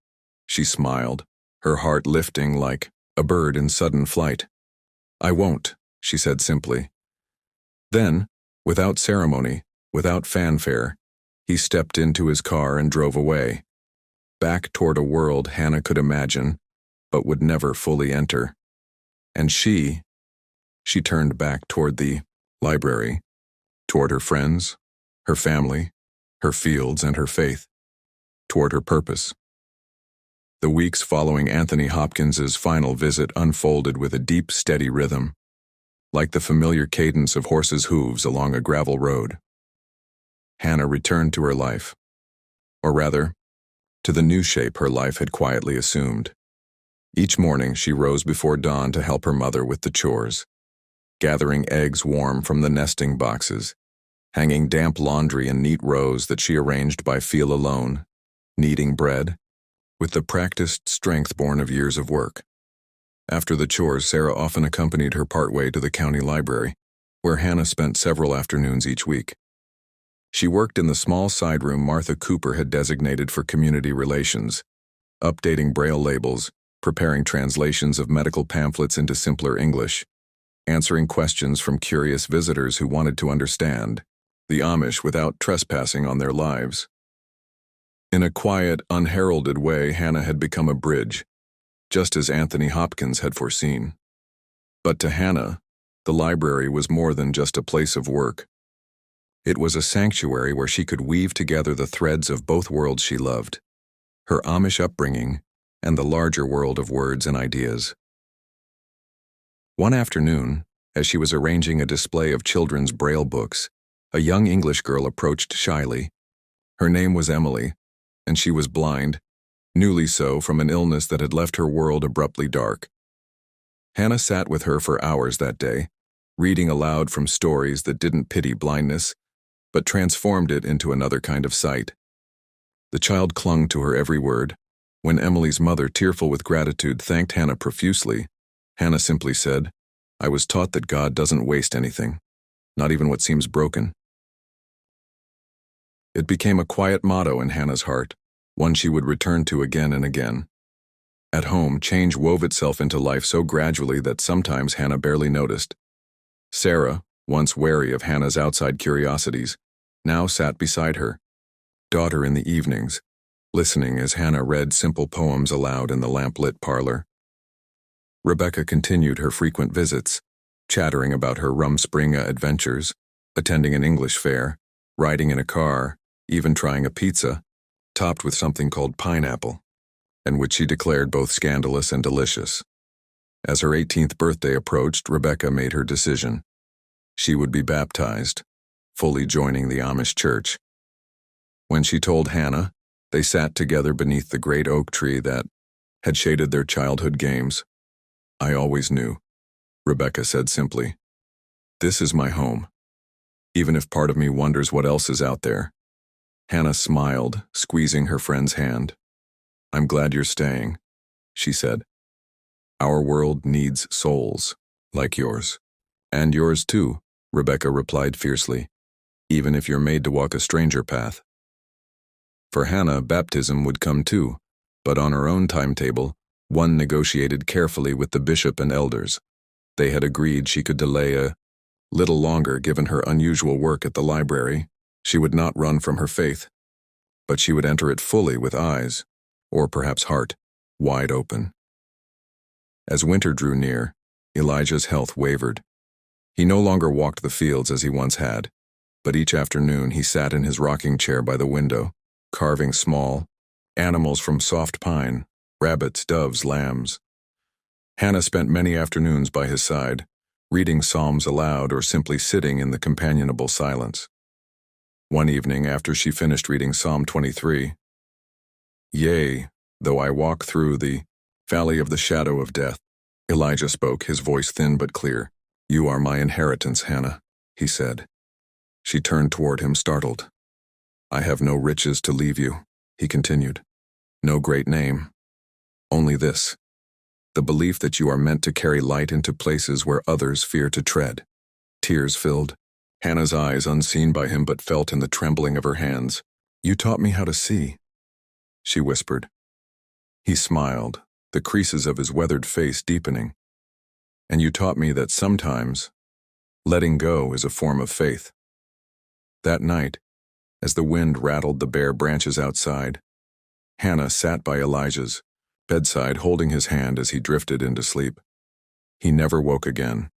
She smiled, her heart lifting like a bird in sudden flight. "I won't," she said simply. Then, without ceremony, without fanfare, he stepped into his car and drove away, back toward a world Hannah could imagine, but would never fully enter. And she turned back toward the library, toward her friends, her family, her fields, and her faith, toward her purpose. The weeks following Anthony Hopkins's final visit unfolded with a deep, steady rhythm, like the familiar cadence of horses' hooves along a gravel road. Hannah returned to her life, or rather, to the new shape her life had quietly assumed. Each morning she rose before dawn to help her mother with the chores, gathering eggs warm from the nesting boxes, hanging damp laundry in neat rows that she arranged by feel alone, kneading bread, with the practiced strength born of years of work. After the chores, Sarah often accompanied her partway to the county library, where Hannah spent several afternoons each week. She worked in the small side room Martha Cooper had designated for community relations, updating braille labels, preparing translations of medical pamphlets into simpler English, answering questions from curious visitors who wanted to understand the Amish without trespassing on their lives. In a quiet, unheralded way, Hannah had become a bridge, just as Anthony Hopkins had foreseen. But to Hannah, the library was more than just a place of work. It was a sanctuary where she could weave together the threads of both worlds she loved, her Amish upbringing and the larger world of words and ideas. One afternoon, as she was arranging a display of children's braille books, a young English girl approached shyly. Her name was Emily, and she was blind, newly so from an illness that had left her world abruptly dark. Hannah sat with her for hours that day, reading aloud from stories that didn't pity blindness, but transformed it into another kind of sight. The child clung to her every word. When Emily's mother, tearful with gratitude, thanked Hannah profusely, Hannah simply said, "I was taught that God doesn't waste anything, not even what seems broken." It became a quiet motto in Hannah's heart, one she would return to again and again. At home, change wove itself into life so gradually that sometimes Hannah barely noticed. Sarah, once wary of Hannah's outside curiosities, now sat beside her, daughter in the evenings, listening as Hannah read simple poems aloud in the lamp-lit parlor. Rebecca continued her frequent visits, chattering about her Rumspringa adventures, attending an English fair, riding in a car, even trying a pizza, topped with something called pineapple, and which she declared both scandalous and delicious. As her 18th birthday approached, Rebecca made her decision. She would be baptized, fully joining the Amish church. When she told Hannah, They sat together beneath the great oak tree that had shaded their childhood games. "I always knew," Rebecca said simply. "This is my home, even if part of me wonders what else is out there." Hannah smiled, squeezing her friend's hand. "I'm glad you're staying," she said. "Our world needs souls, like yours." "And yours too," Rebecca replied fiercely, "even if you're made to walk a stranger path." For Hannah, baptism would come too, but on her own timetable, one negotiated carefully with the bishop and elders. They had agreed she could delay a little longer given her unusual work at the library. She would not run from her faith, but she would enter it fully with eyes, or perhaps heart, wide open. As winter drew near, Elijah's health wavered. He no longer walked the fields as he once had, but each afternoon he sat in his rocking chair by the window, carving small animals from soft pine, rabbits, doves, lambs. Hannah spent many afternoons by his side, reading psalms aloud or simply sitting in the companionable silence. One evening, after she finished reading Psalm 23, "Yea, though I walk through the valley of the shadow of death," Elijah spoke, his voice thin but clear. "You are my inheritance, Hannah," he said. She turned toward him, startled. "I have no riches to leave you," he continued. "No great name. Only this, the belief that you are meant to carry light into places where others fear to tread." Tears filled Hannah's eyes, unseen by him but felt in the trembling of her hands. "You taught me how to see," she whispered. He smiled, the creases of his weathered face deepening. "And you taught me that sometimes letting go is a form of faith." That night, as the wind rattled the bare branches outside, Hannah sat by Elijah's bedside holding his hand as he drifted into sleep. He never woke again.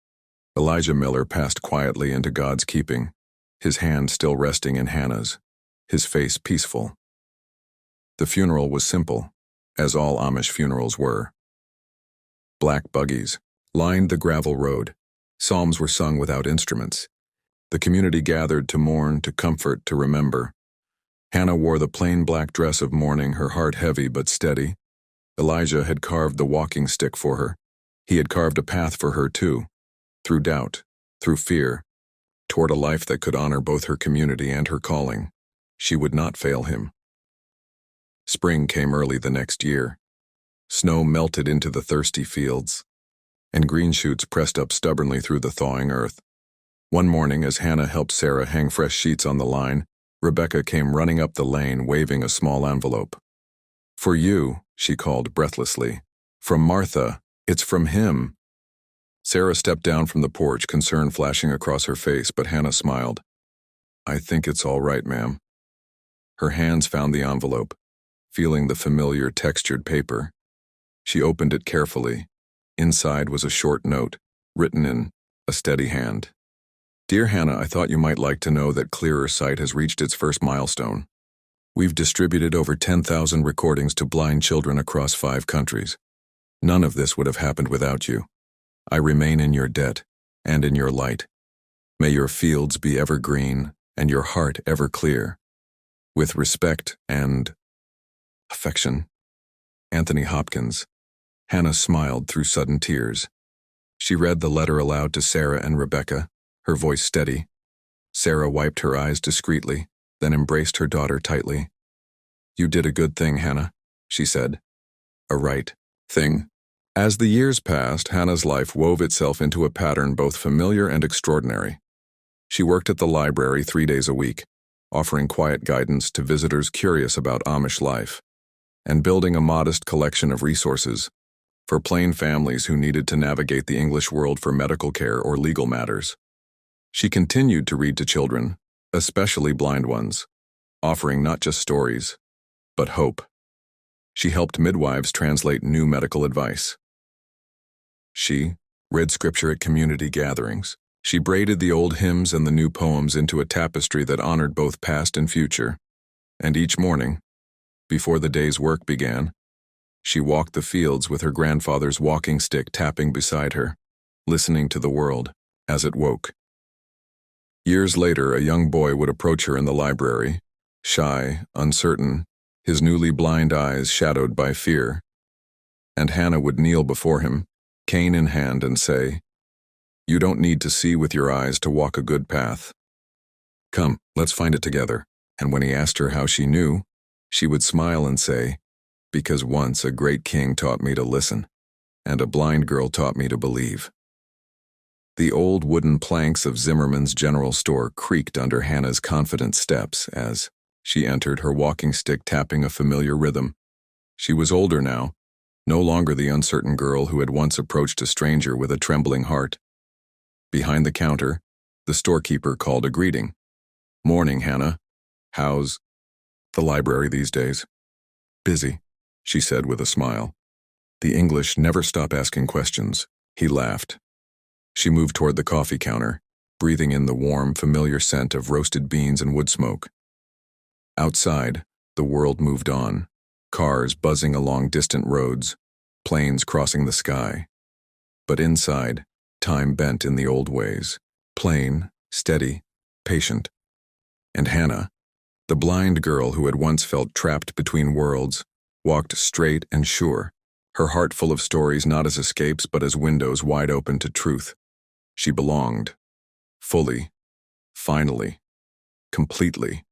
Elijah Miller passed quietly into God's keeping, his hand still resting in Hannah's, his face peaceful. The funeral was simple, as all Amish funerals were. Black buggies lined the gravel road. Psalms were sung without instruments. The community gathered to mourn, to comfort, to remember. Hannah wore the plain black dress of mourning, her heart heavy but steady. Elijah had carved the walking stick for her. He had carved a path for her too, through doubt, through fear, toward a life that could honor both her community and her calling. She would not fail him. Spring came early the next year. Snow melted into the thirsty fields, and green shoots pressed up stubbornly through the thawing earth. One morning, as Hannah helped Sarah hang fresh sheets on the line, Rebecca came running up the lane, waving a small envelope. "For you," she called breathlessly. "From Martha. It's from him." Sarah stepped down from the porch, concern flashing across her face, but Hannah smiled. "I think it's all right, ma'am." Her hands found the envelope, feeling the familiar textured paper. She opened it carefully. Inside was a short note, written in a steady hand. "Dear Hannah, I thought you might like to know that Clearer Sight has reached its first milestone. We've distributed over 10,000 recordings to blind children across 5 countries. None of this would have happened without you. I remain in your debt and in your light. May your fields be ever green and your heart ever clear. With respect and affection, Anthony Hopkins." Hannah smiled through sudden tears. She read the letter aloud to Sarah and Rebecca, her voice steady. Sarah wiped her eyes discreetly, then embraced her daughter tightly. "You did a good thing, Hannah," she said. "A right thing." As the years passed, Hannah's life wove itself into a pattern both familiar and extraordinary. She worked at the library 3 days a week, offering quiet guidance to visitors curious about Amish life, and building a modest collection of resources for plain families who needed to navigate the English world for medical care or legal matters. She continued to read to children, especially blind ones, offering not just stories, but hope. She helped midwives translate new medical advice. She read scripture at community gatherings. She braided the old hymns and the new poems into a tapestry that honored both past and future. And each morning, before the day's work began, she walked the fields with her grandfather's walking stick tapping beside her, listening to the world as it woke. Years later, a young boy would approach her in the library, shy, uncertain, his newly blind eyes shadowed by fear. And Hannah would kneel before him, cane in hand, and say, "You don't need to see with your eyes to walk a good path. Come, let's find it together." And when he asked her how she knew, she would smile and say, "Because once a great king taught me to listen, and a blind girl taught me to believe." The old wooden planks of Zimmerman's general store creaked under Hannah's confident steps as she entered, her walking stick tapping a familiar rhythm. She was older now, no longer the uncertain girl who had once approached a stranger with a trembling heart. Behind the counter, the storekeeper called a greeting. "Morning, Hannah. How's the library these days?" "Busy," she said with a smile. The English never stop asking questions. He laughed. She moved toward the coffee counter, breathing in the warm, familiar scent of roasted beans and wood smoke. Outside, the world moved on, cars buzzing along distant roads, planes crossing the sky. But inside, time bent in the old ways, plain, steady, patient. And Hannah, the blind girl who had once felt trapped between worlds, walked straight and sure, her heart full of stories not as escapes but as windows wide open to truth. She belonged. Fully. Finally. Completely.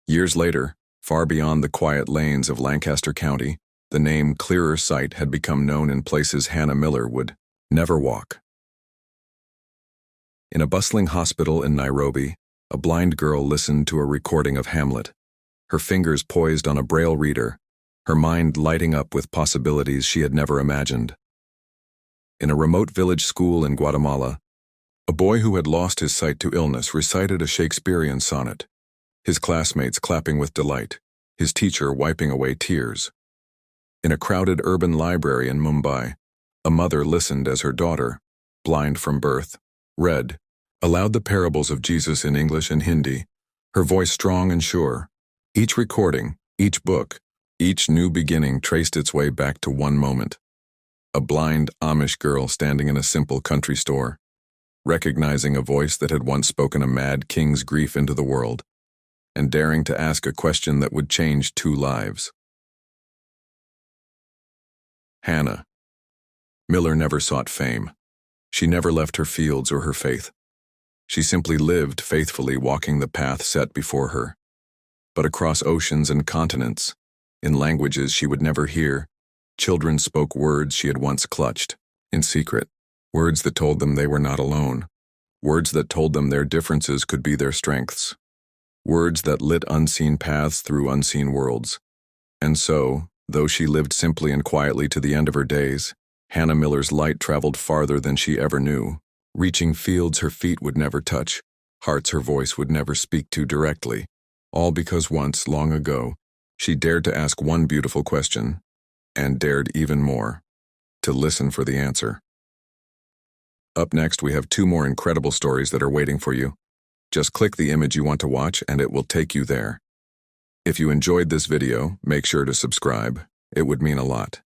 Years later, far beyond the quiet lanes of Lancaster County, the name Clearer Sight had become known in places Hannah Miller would never walk. In a bustling hospital in Nairobi, a blind girl listened to a recording of Hamlet, her fingers poised on a braille reader, her mind lighting up with possibilities she had never imagined. In a remote village school in Guatemala, a boy who had lost his sight to illness recited a Shakespearean sonnet, his classmates clapping with delight, his teacher wiping away tears. In a crowded urban library in Mumbai, a mother listened as her daughter, blind from birth, read, aloud the parables of Jesus in English and Hindi, her voice strong and sure. Each recording, each book, each new beginning traced its way back to one moment. A blind Amish girl standing in a simple country store, recognizing a voice that had once spoken a mad king's grief into the world, and daring to ask a question that would change 2 lives. Hannah Miller never sought fame. She never left her fields or her faith. She simply lived faithfully, walking the path set before her. But across oceans and continents, in languages she would never hear, children spoke words she had once clutched, in secret, words that told them they were not alone, words that told them their differences could be their strengths, words that lit unseen paths through unseen worlds. And so, though she lived simply and quietly to the end of her days, Hannah Miller's light traveled farther than she ever knew, reaching fields her feet would never touch, hearts her voice would never speak to directly, all because once, long ago, she dared to ask one beautiful question, and dared even more, to listen for the answer. Up next, we have 2 more incredible stories that are waiting for you. Just click the image you want to watch and it will take you there. If you enjoyed this video, make sure to subscribe. It would mean a lot.